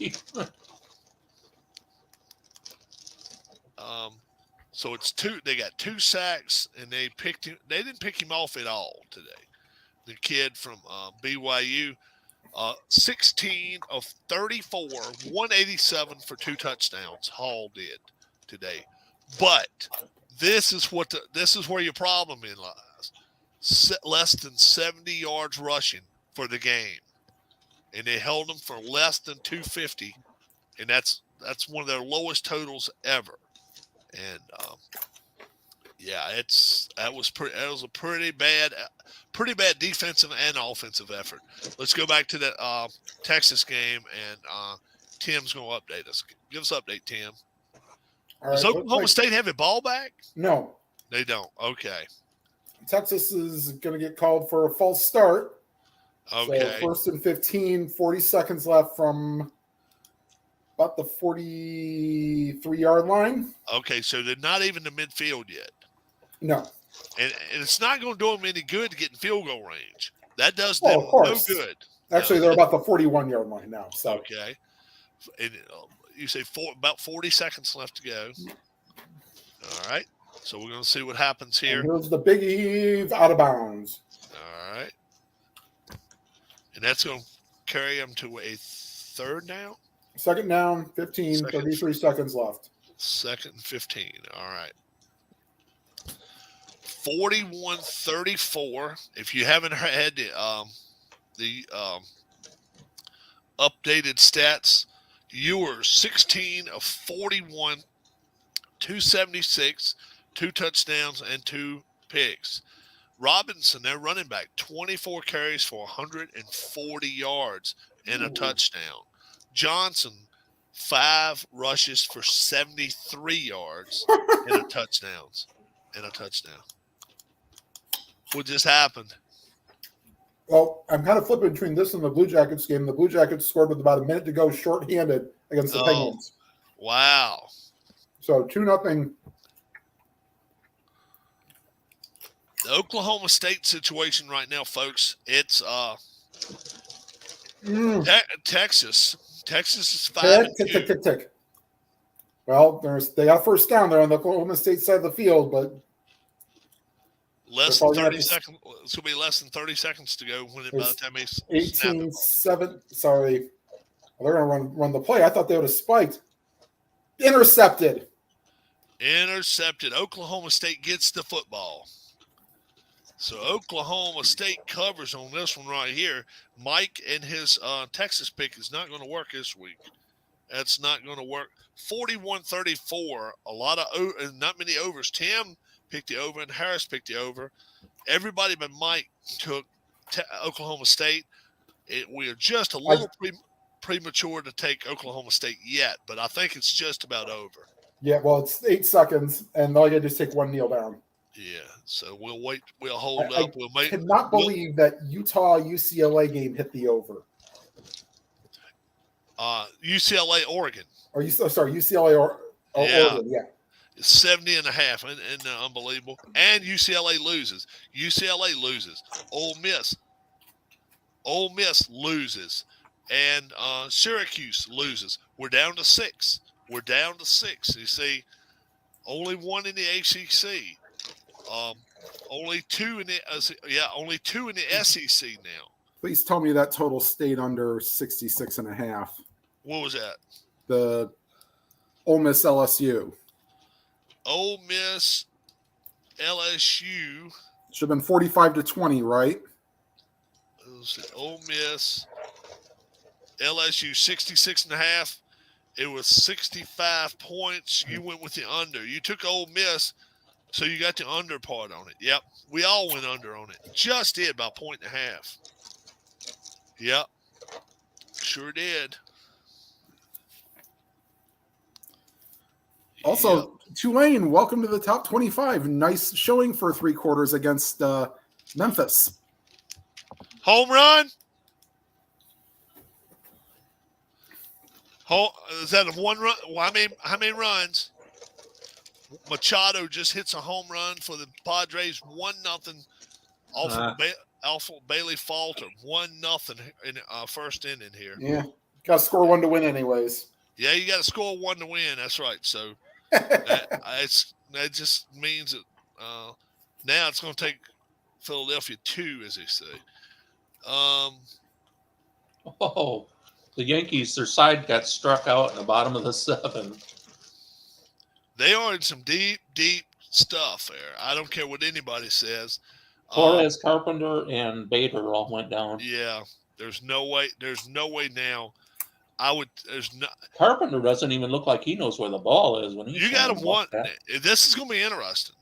So it's two. They got 2 sacks, and they picked him. They didn't pick him off at all today. The kid from BYU, 16 of 34, 187 for 2 touchdowns. Hall did today, but this is where your problem in lies. Less than 70 yards rushing for the game, and they held them for less than 250, and that's one of their lowest totals ever. And yeah, that was a pretty bad defensive and offensive effort. Let's go back to that Texas game, and Tim's going to update us. Give us an update, Tim. All Does right, Oklahoma State have a ball back? No. They don't. Okay. Texas is going to get called for a false start. Okay. So 1st and 15, 40 seconds left from about the 43-yard line. Okay, so they're not even to midfield yet. No. And it's not going to do them any good to get in field goal range. That does Oh, them of course. no good. Actually, they're about the 41-yard line now. So. Okay. And you say about 40 seconds left to go. All right. So we're going to see what happens here. And here's the Big Eve out of bounds. All right. And that's going to carry them to a 3rd down? 2nd down, 15, 33 seconds left. 2nd and 15. All right. 41-34. If you haven't had the updated stats, you were 16 of 41, 276, 2 touchdowns, and 2 picks. Robinson, their running back, 24 carries for 140 yards and a touchdown. Johnson, 5 rushes for 73 yards and a touchdown. What just happened? Well, I'm kind of flipping between this and the Blue Jackets game. The Blue Jackets scored with about a minute to go shorthanded against the Penguins. Wow. So 2-0. The Oklahoma State situation right now, folks, it's Texas. Texas is 5-2. Tick. Well, they got 1st down there on the Oklahoma State side of the field, but less than 30 seconds. It's going to be less than 30 seconds to go by the time they 18-7. Sorry. Well, they're going to run the play. I thought they would have spiked. Intercepted. Oklahoma State gets the football. So Oklahoma State covers on this one right here. Mike and his Texas pick is not going to work this week. That's not going to work. 41-34. Not many overs. Tim picked the over and Harris picked the over. Everybody but Mike took Oklahoma State. We are just a little premature to take Oklahoma State yet, but I think it's just about over. Yeah, well, it's 8 seconds, and all you got to do is take 1 kneel down. Yeah, so we'll wait. We'll hold up. I cannot believe that Utah-UCLA game hit the over. UCLA, Oregon. UCLA or Oregon, yeah. 70.5, and unbelievable. And UCLA loses. Ole Miss loses. And Syracuse loses. We're down to 6. You see, only 1 in the ACC. Only 2 in the SEC now. Please tell me that total stayed under 66.5. What was that? The Ole Miss LSU. Ole Miss LSU should have been 45-20, right? Ole Miss LSU 66.5. It was 65 points. You went with the under. You took Ole Miss, so you got the under part on it. Yep. We all went under on it. Just did by 1.5. Yep. Sure did. Also, yep. Tulane, welcome to the top 25. Nice showing for 3 quarters against Memphis. Home run? Is that a 1 run? Well, how many runs? Machado just hits a home run for the Padres. 1-0 off Bailey Falter. 1-0 in first inning here. Yeah, got to score 1 to win anyways. Yeah, you got to score 1 to win. That's right. So That just means that now it's going to take Philadelphia 2, as they say. Oh, the Yankees, their side got struck out in the bottom of the 7th. They are in some deep, deep stuff there. I don't care what anybody says. Torres, Carpenter, and Bader all went down. Yeah, there's no way. There's no way now. There's no. Carpenter doesn't even look like he knows where the ball is when he's. You got to wonder. This is going to be interesting.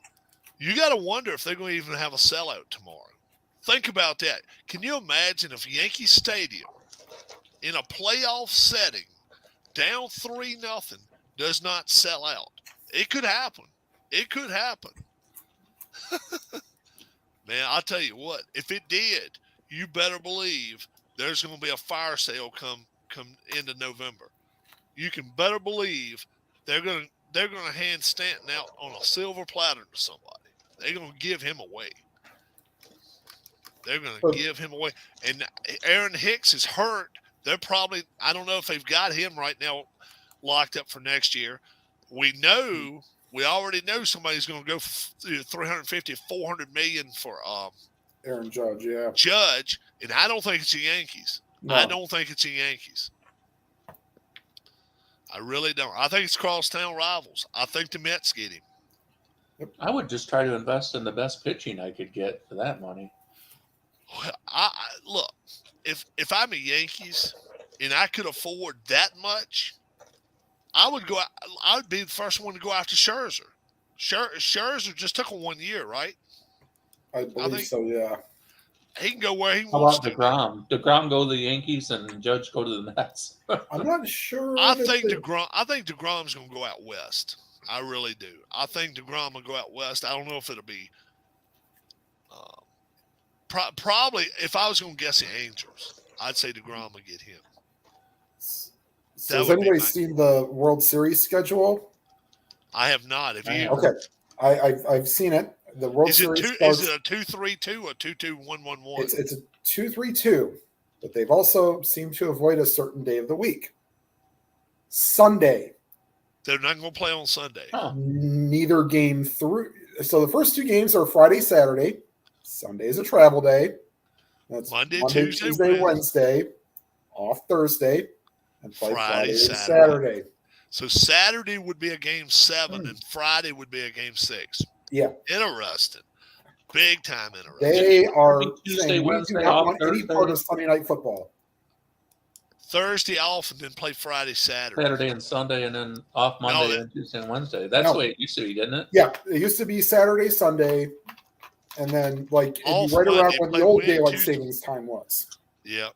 You got to wonder if they're going to even have a sellout tomorrow. Think about that. Can you imagine if Yankee Stadium, in a playoff setting, down 3-0, does not sell out? It could happen. It could happen. Man, I'll tell you what. If it did, you better believe there's going to be a fire sale come into November. You can better believe they're going to hand Stanton out on a silver platter to somebody. They're going to give him away. They're going to give him away. And Aaron Hicks is hurt. They're probably, I don't know if they've got him right now locked up for next year. We already know somebody's going to go 350, 400 million for Aaron Judge, yeah. Judge, and I don't think it's the Yankees. No. I don't think it's the Yankees. I really don't. I think it's crosstown rivals. I think the Mets get him. I would just try to invest in the best pitching I could get for that money. Look, if I'm a Yankees and I could afford that much, I would be the first one to go after Scherzer. Scherzer just took a 1 year, right? I believe so, yeah. He can go where he How wants about to. DeGrom? DeGrom go to the Yankees and Judge go to the Mets. I'm not sure. I think DeGrom's going to go out west. I really do. I think DeGrom will go out west. I don't know if it'll be probably, if I was going to guess the Angels, I'd say DeGrom will get him. So has anybody seen the World Series schedule? I have not. Have you? Okay. I've seen it. The World Series is it a 2-3-2 or 2-2-1-1-1? It's a 2-3-2, but they've also seemed to avoid a certain day of the week. Sunday. They're not going to play on Sunday. Huh. Neither game through. So the first 2 games are Friday, Saturday. Sunday is a travel day. That's Monday, Tuesday, Wednesday. Off Thursday. And play Friday and Saturday. So Saturday would be a game 7 and Friday would be a game 6. Yeah. Interesting. Big time interesting. They are Tuesday, saying Wednesday, we do not off want any Thursday. part of Sunday night football. Thursday off and then play Friday, Saturday and Sunday, and then off Monday and Tuesday and Wednesday. That's the way it used to be, didn't it? Yeah, it used to be Saturday, Sunday, and then like it'd be right Monday, around when the old daylight Tuesday. savings time was. Yeah.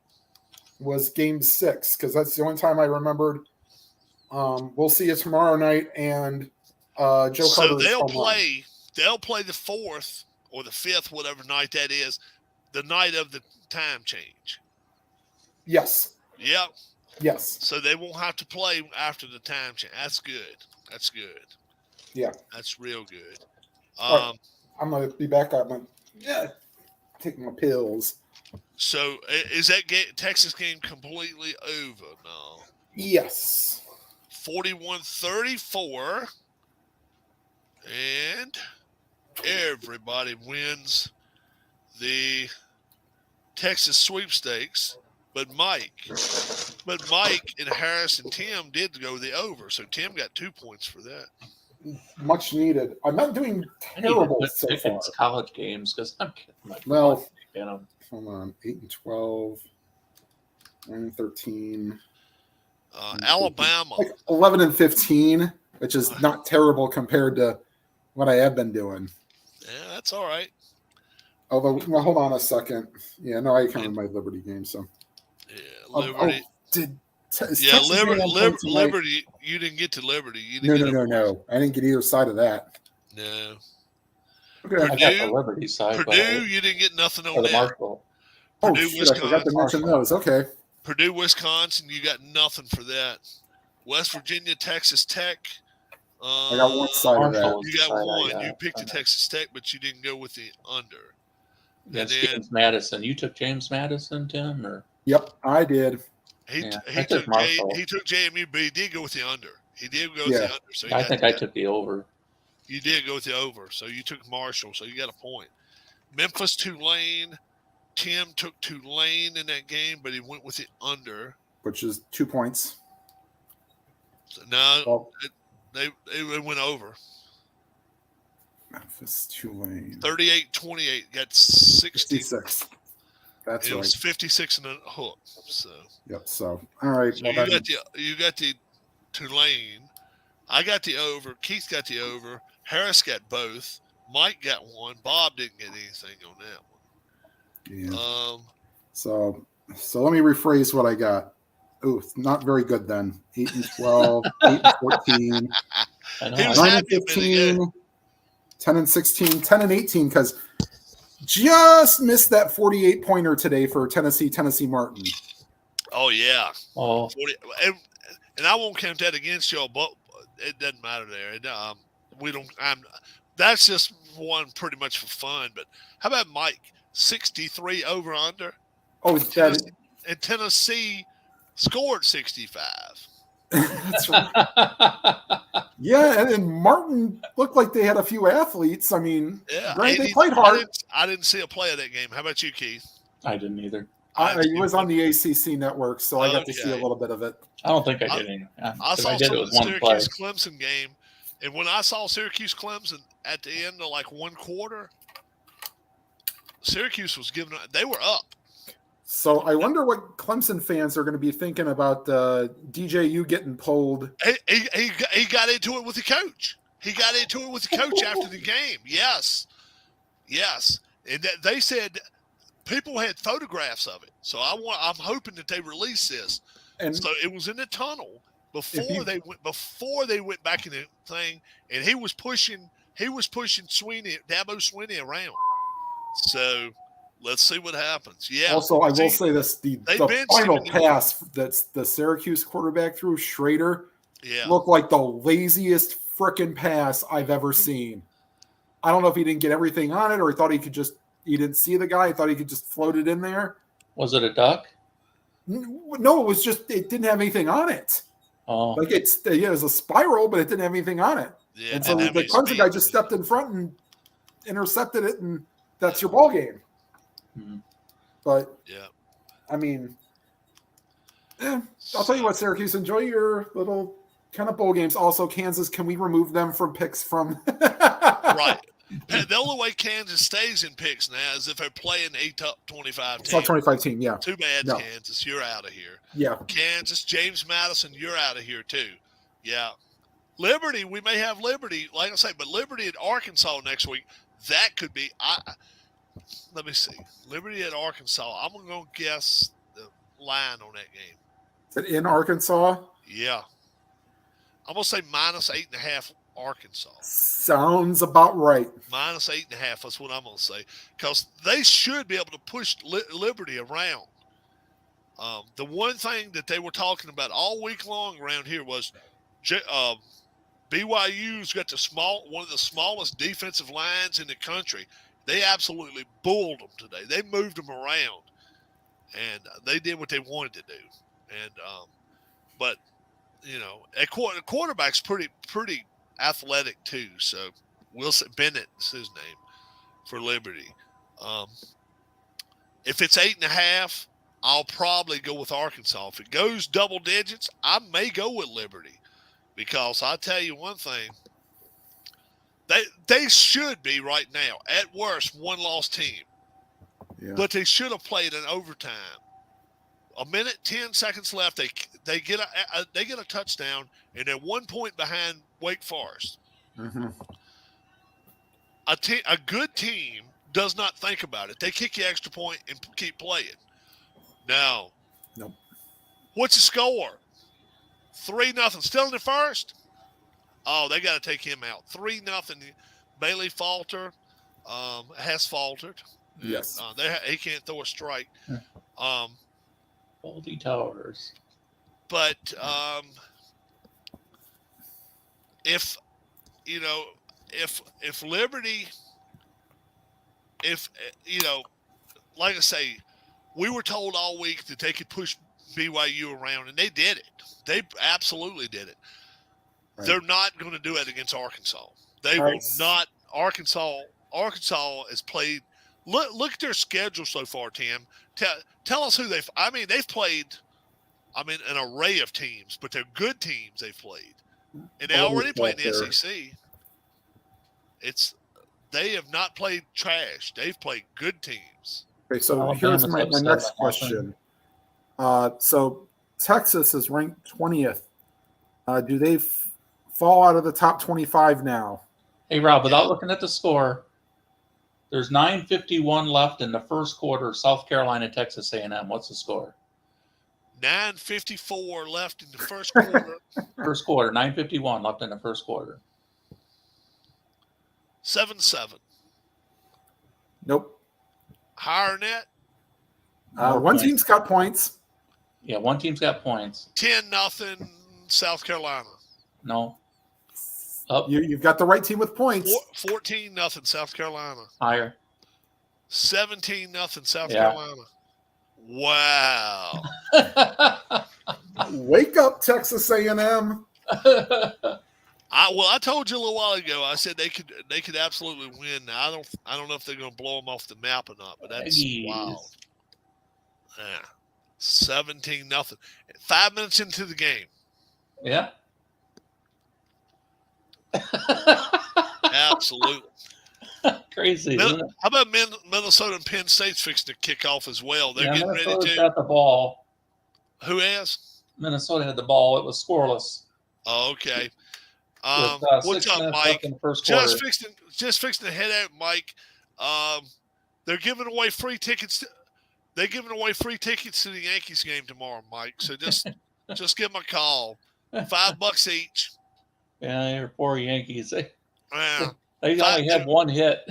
Was game 6 because that's the only time I remembered. We'll see you tomorrow night, and Joe Carter. So they'll play the 4th or the 5th, whatever night that is, the night of the time change. Yes. Yep. Yes. So they won't have to play after the time change. That's good. That's good. Yeah. That's real good. Right. I'm gonna be back up. Taking my pills. So is that Texas game completely over now? Yes. 41-34, and everybody wins the Texas sweepstakes, but Mike and Harris and Tim did go the over, so Tim got 2 points for that. Much needed. I'm not doing terrible so far. College games because I'm getting my hold on, 8 and 12, 9 and 13. Alabama, like 11 and 15, which is not terrible compared to what I have been doing. Yeah, that's all right. Although, well, hold on a second. Yeah, no, I counted my Liberty game. So, yeah, Liberty. Liberty. You didn't get to Liberty. You didn't No. I didn't get either side of that. No. Okay. I got the Liberty side. Purdue, you didn't get nothing on the that. Marshall. Purdue, Wisconsin. I forgot to mention those. Okay. Purdue, Wisconsin, you got nothing for that. West Virginia, Texas Tech. I got one side of that. You got one. You picked the Texas Tech, but you didn't go with the under. That's James Madison. You took James Madison, Tim, or? Yep, I did. He took JMU, but he did go with the under. He did go with Yeah. the under. So I think I took the over. You did go with the over. So you took Marshall. So you got a point. Memphis, Tulane. Tim took Tulane in that game, but he went with the under. Which is 2 points. So no, Well, they went over. Memphis, Tulane. 38-28. Got 60. 66. That's It right. was 56 and a hook. So, Yep. So, all right. so well, you got the Tulane. I got the over. Keith got the over. Harris got both. Mike got one. Bob didn't get anything on that one. yeah. So let me rephrase what I got. Ooh, not very good then. 8 and 12, 8 and 14, I know. He was 9 and happy a minute 15, 10 and 16, 10 and 18, because just missed that 48 pointer today for Tennessee Martin. Oh, yeah. Oh, 40, and I won't count that against y'all, but it doesn't matter there. We don't. That's just one pretty much for fun. But how about Mike? 63 over under. Oh, And Tennessee scored 65. that's right. Yeah, and Martin looked like they had a few athletes. I mean, Yeah, granted, they played hard. I didn't see a play of that game. How about you, Keith? I didn't either. It was on the ACC network, so I got to see a little bit of it. I don't think I did any. I saw I did. some It of was the one play. Syracuse-Clemson game, and when I saw Syracuse-Clemson at the end of like one quarter, Syracuse was giving – they were up. So I wonder what Clemson fans are going to be thinking about DJU getting pulled. He got into it with the coach. He got into it with the coach after the game. Yes. And they said people had photographs of it. So I'm hoping that they release this. And so it was in the tunnel before they went back in the thing, and he was pushing Dabo Swinney around. So let's see what happens. Yeah. Also, I will say this: the final pass that the Syracuse quarterback threw, Schrader, looked like the laziest frickin' pass I've ever seen. I don't know if he didn't get everything on it, or he thought he didn't see the guy. He thought he could just float it in there. Was it a duck? No, it didn't have anything on it. Oh, like it was a spiral, but it didn't have anything on it. Yeah, and so the Clemson guy just stepped in front and intercepted it, and that's your ball game. Mm-hmm. But yeah, I mean, I'll tell you what, Syracuse, enjoy your little kind of bowl games. Also, Kansas, can we remove them from picks from? Right. The only way Kansas stays in picks now is if they're playing a top 25 team. Top 25 team, yeah. Too bad, no. Kansas. You're out of here. Yeah. Kansas, James Madison, you're out of here too. Yeah. Liberty, we may have Liberty, like I say, but Liberty at Arkansas next week, that could be let me see. Liberty at Arkansas. I'm going to guess the line on that game. Is it in Arkansas? Yeah. I'm going to say -8.5 Arkansas. Sounds about right. -8.5. That's what I'm going to say. Because they should be able to push Liberty around. The one thing that they were talking about all week long around here was BYU's got one of the smallest defensive lines in the country. They absolutely bulled them today. They moved them around, and they did what they wanted to do. And but a quarterback's pretty athletic too. So Wilson Bennett is his name for Liberty. If it's 8.5, I'll probably go with Arkansas. If it goes double digits, I may go with Liberty, because I'll tell you one thing. They should be right now, at worst, one-loss team. Yeah. But they should have played in overtime. 10 seconds left. They get a touchdown, and they're 1 point behind Wake Forest. Mm-hmm. A good team does not think about it. They kick the extra point and keep playing. Now, nope. What's the score? 3-0. Still in the first? Oh, they got to take him out. 3-0. Bailey Falter has faltered. Yes. He can't throw a strike. Baldy Towers. But if Liberty, like I say, we were told all week that they could push BYU around, and they did it. They absolutely did it. They're not going to do it against Arkansas. They will not. Arkansas has played. Look at their schedule so far, Tim. Tell us who they've. I mean, they've played. I mean, an array of teams, but they're good teams they've played, and they already played in the SEC. They have not played trash. They've played good teams. Okay, so here's my next question. So Texas is ranked 20th. Do they fall out of the top 25 now? Hey, Rob, without looking at the score, there's 9:51 left in the first quarter. South Carolina, Texas A&M. What's the score? 9:54 left in the first quarter. First quarter, 9:51 left in the first quarter. 7-7. Nope. Higher net? One team's got points. Yeah, one team's got points. 10-0 South Carolina. No. You've got the right team with points. 14-0 South Carolina. Higher. 17-0 South Carolina. Wow. Wake up, Texas A&M. I told you a little while ago. I said they could absolutely win. Now, I don't know if they're going to blow them off the map or not, but that's wild. Yeah, 17-0. 5 minutes into the game. Yeah. Absolutely. Crazy. Isn't it? How about Minnesota and Penn State's fixing to kick off as well? They're getting ready to. Got the ball. Who has? Minnesota had the ball. It was scoreless. Oh, okay. What's up, Mike? Just fixing to head out, Mike. They're giving away free tickets. They're giving away free tickets to the Yankees game tomorrow, Mike. So just give them a call. $5 each. Yeah, you're poor Yankees. They only have one hit.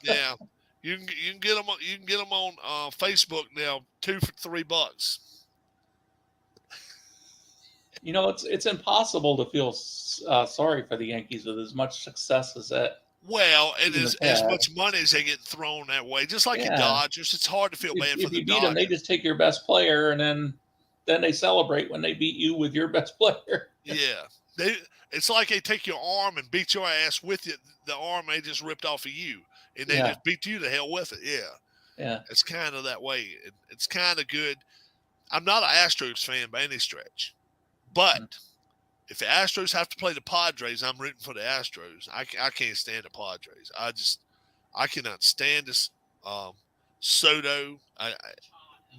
Yeah, you can get them. You can get them on Facebook now. 2 for $3. You know, it's impossible to feel sorry for the Yankees with as much success as that. Well, it is as much money as they get thrown that way. Just like the Dodgers, it's hard to feel bad for the Dodgers. If you beat them, they just take your best player, and then they celebrate when they beat you with your best player. Yeah, it's like they take your arm and beat your ass with it. The arm they just ripped off of you, and they just beat you to hell with it. Yeah. It's kind of that way. It's kind of good. I'm not an Astros fan by any stretch. But if the Astros have to play the Padres, I'm rooting for the Astros. I can't stand the Padres. I cannot stand this Soto,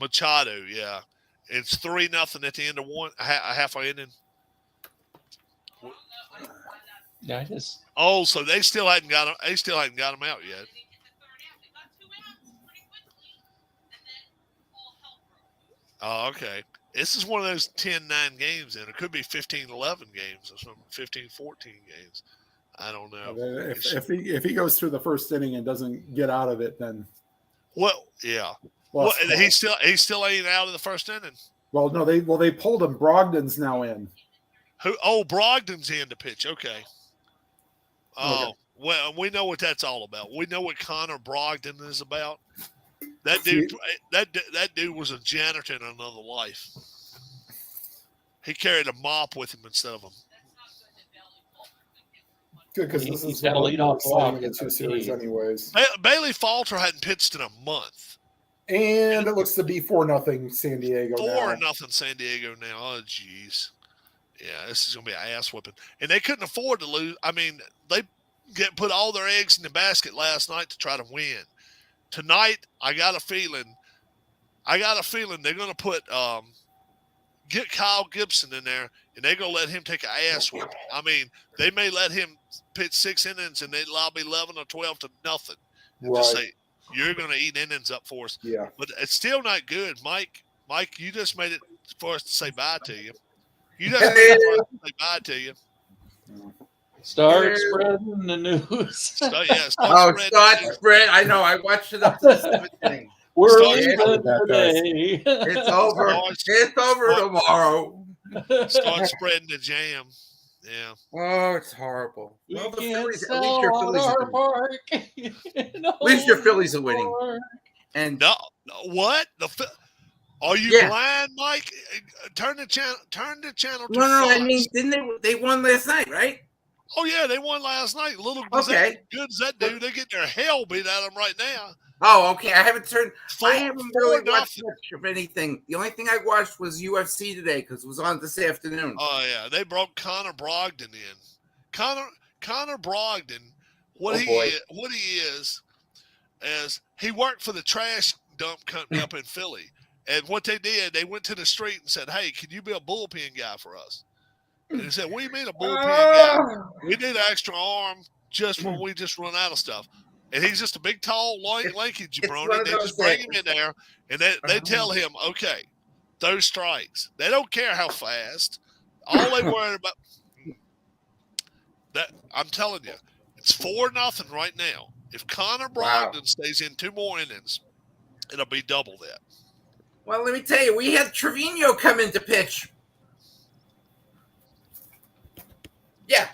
Machado. Yeah, it's 3-0 at the end of a halfway inning. Yeah, it is. Oh, so they still hadn't got him. They still hadn't got him out yet. Oh, okay. This is one of those 10-9 games, and it could be 15-11 games or something, 15-14 games. I don't know. If he goes through the first inning and doesn't get out of it, then yeah. Well, he still ain't out of the first inning. Well, no, they pulled him. Brogdon's now in. Who? Oh, Brogdon's in to pitch. Okay. Oh, okay. Well, we know what that's all about. We know what Connor Brogdon is about. That dude was a janitor in another life. He carried a mop with him instead of him. Good, because this is got a lead off against 2 series anyways. Bailey Falter hadn't pitched in a month. And it looks to be 4-0 San Diego 4-0 San Diego now. Oh, jeez. Yeah, this is going to be an ass whipping. And they couldn't afford to lose. I mean, they put all their eggs in the basket last night to try to win. Tonight, I got a feeling they're going to put get Kyle Gibson in there, and they're going to let him take an ass whipping. I mean, they may let him pitch 6 innings, and they lobby 11 or 12 to nothing. And just say, you're going to eat innings up for us. Yeah. But it's still not good. Mike, you just made it for us to say bye to you. You just made it for us to say bye to you. Start spreading the news. Start spread. I know. I watched it up to the 7th inning. We're leaving today. It's over. It's over tomorrow. Start spreading the jam. Yeah. Oh, it's horrible. Well, the Phillies, at least your Phillies at least your Phillies are winning. And no, what Are you blind, Mike? Turn the channel. Turn the channel to No, Fox. I mean, didn't they won last night, right? Oh yeah, they won last night. Little Okay. good as that dude, they get their hell beat out of them right now. Oh, okay. I haven't really 4-0. watched much of anything. The only thing I watched was UFC today because it was on this afternoon. Oh yeah, they brought Connor Brogdon in. Connor Brogdon, what he is he worked for the trash dump company up in Philly. And what they did, they went to the street and said, "Hey, can you be a bullpen guy for us?" And he said, "What do you mean a bullpen guy? We need an extra arm just when we just run out of stuff." And he's just a big, tall, lanky jabroni. They just bring him in there, and they tell him, "Okay, those strikes." They don't care how fast. All they worry about that. I'm telling you, it's 4-0 right now. If Connor Brogdon stays in 2 more innings, it'll be double that. Well, let me tell you, we had Trevino come in to pitch. Yeah.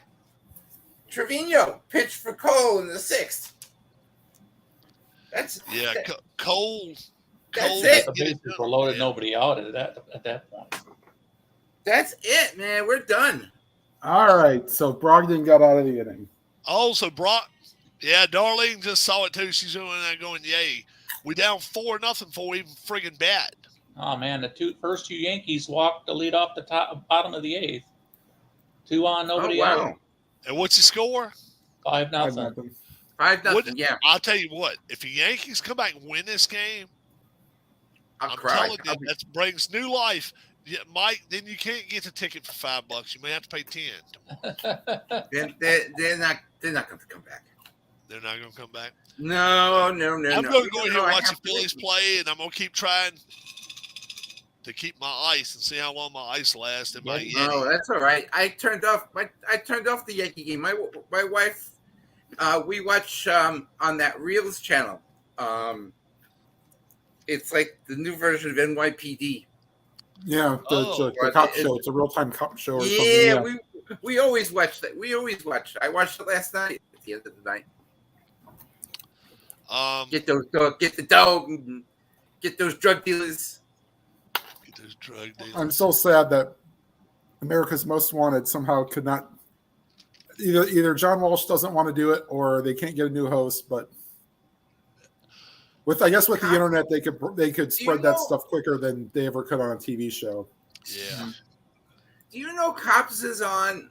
Trevino pitched for Cole in the 6th. Cole. That's it. The bases were loaded, nobody out at that point. That's it, man. We're done. All right, so Brogdon got out of the inning. Oh, so Darlene just saw it too. She's doing that, going, "Yay!" We down 4-0 before we even friggin' bat. Oh man, the first two Yankees walked the lead off the bottom of the 8th. 2 on, nobody out. And what's the score? 5-0. 5-0. Yeah. I'll tell you what. If the Yankees come back and win this game, I'm telling you, that brings new life. Yeah, Mike, then you can't get the ticket for $5. You may have to pay 10. They're not going to come back. They're not going to come back. No. I'm going to go in here and watch the Phillies play, and I'm going to keep trying to keep my ice and see how long my ice lasts. No, that's all right. I turned off the Yankee game. My wife, we watch on that Reels channel. It's like the new version of NYPD. Yeah, the cop show. It's a real-time cop show. Or something. Yeah, we always watch that. I watched it last night at the end of the night. Get the dog, and get those drug dealers. I'm so sad that America's Most Wanted somehow could not. Either John Walsh doesn't want to do it, or they can't get a new host. But with the internet, they could spread that stuff quicker than they ever could on a TV show. Yeah. Do you know Cops is on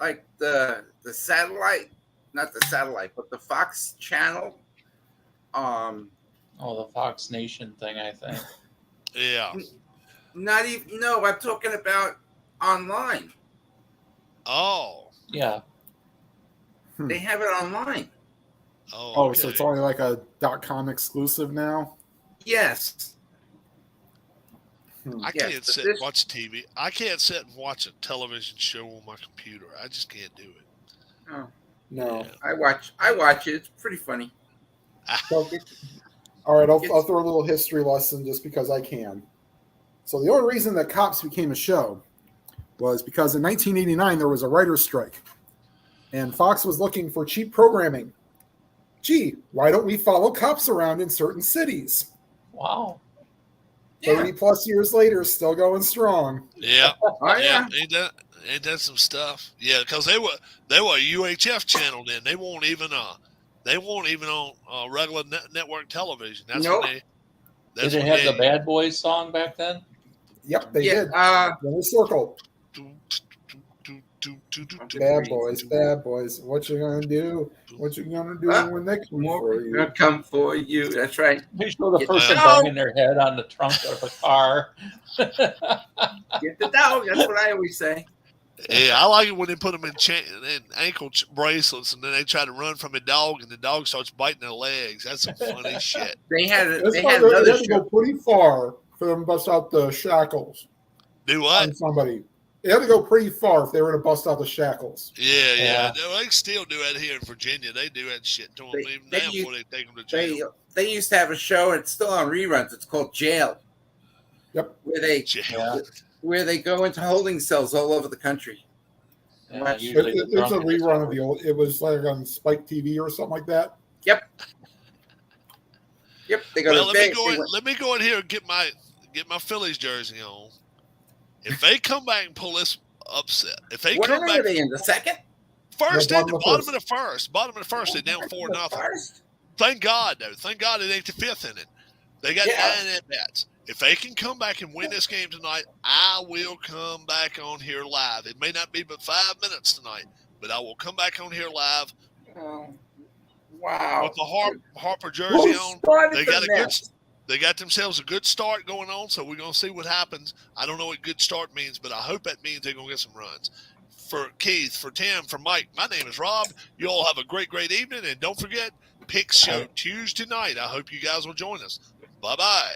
like the satellite, not the satellite, but the Fox channel? The Fox Nation thing, I think. Yeah. Not even. No, I'm talking about online. Oh. Yeah. They have it online. Oh, okay. So it's only like a .com exclusive now? Yes. I can't sit and watch TV. I can't sit and watch a television show on my computer. I just can't do it. Oh. No. Yeah. I watch it. It's pretty funny. All right, I'll throw a little history lesson just because I can. So the only reason that Cops became a show was because in 1989 there was a writer's strike. And Fox was looking for cheap programming. Gee, why don't we follow cops around in certain cities? Wow. 30 plus years later, still going strong. Yeah. Oh, yeah. Ain't that some stuff? Yeah, because they were a UHF channel then. They weren't even on regular network television. That's nope. Did it have the Bad Boys song back then? Yep, they did. In a circle. Bad boys. What you gonna do? What you gonna do when they come for you? Come for you. That's right. They show the person banging their head on the trunk of a car. Get the dog. That's what I always say. Yeah, I like it when they put them in ankle bracelets and then they try to run from a dog and the dog starts biting their legs. That's some funny shit. They had another show. Go pretty far for them to bust out the shackles. Do what? On somebody. They had to go pretty far if they were to bust out the shackles. Yeah. They still do that here in Virginia. They do that shit to them even now before they take them to jail. They used to have a show, and it's still on reruns. It's called Jail. Yep. Where they go into holding cells all over the country. Yeah, it's a rerun of the old. It was like on Spike TV or something like that. Yep. They go let me go in here and get get my Phillies jersey on. If they come back and pull this upset, if they What come back, are they in the second? First, No, in the bottom of the first. Bottom of the first, they're down 4-0. First? Thank God, though. Thank God it ain't the fifth inning. They got 9 at-bats. If they can come back and win this game tonight, I will come back on here live. It may not be but 5 minutes tonight, but I will come back on here live. Oh, wow. With the Harper jersey on. They got themselves a good start going on, so we're going to see what happens. I don't know what good start means, but I hope that means they're going to get some runs. For Keith, for Tim, for Mike, my name is Rob. You all have a great, great evening. And don't forget, Pick Show Tuesday night. I hope you guys will join us. Bye-bye.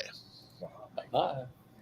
Bye.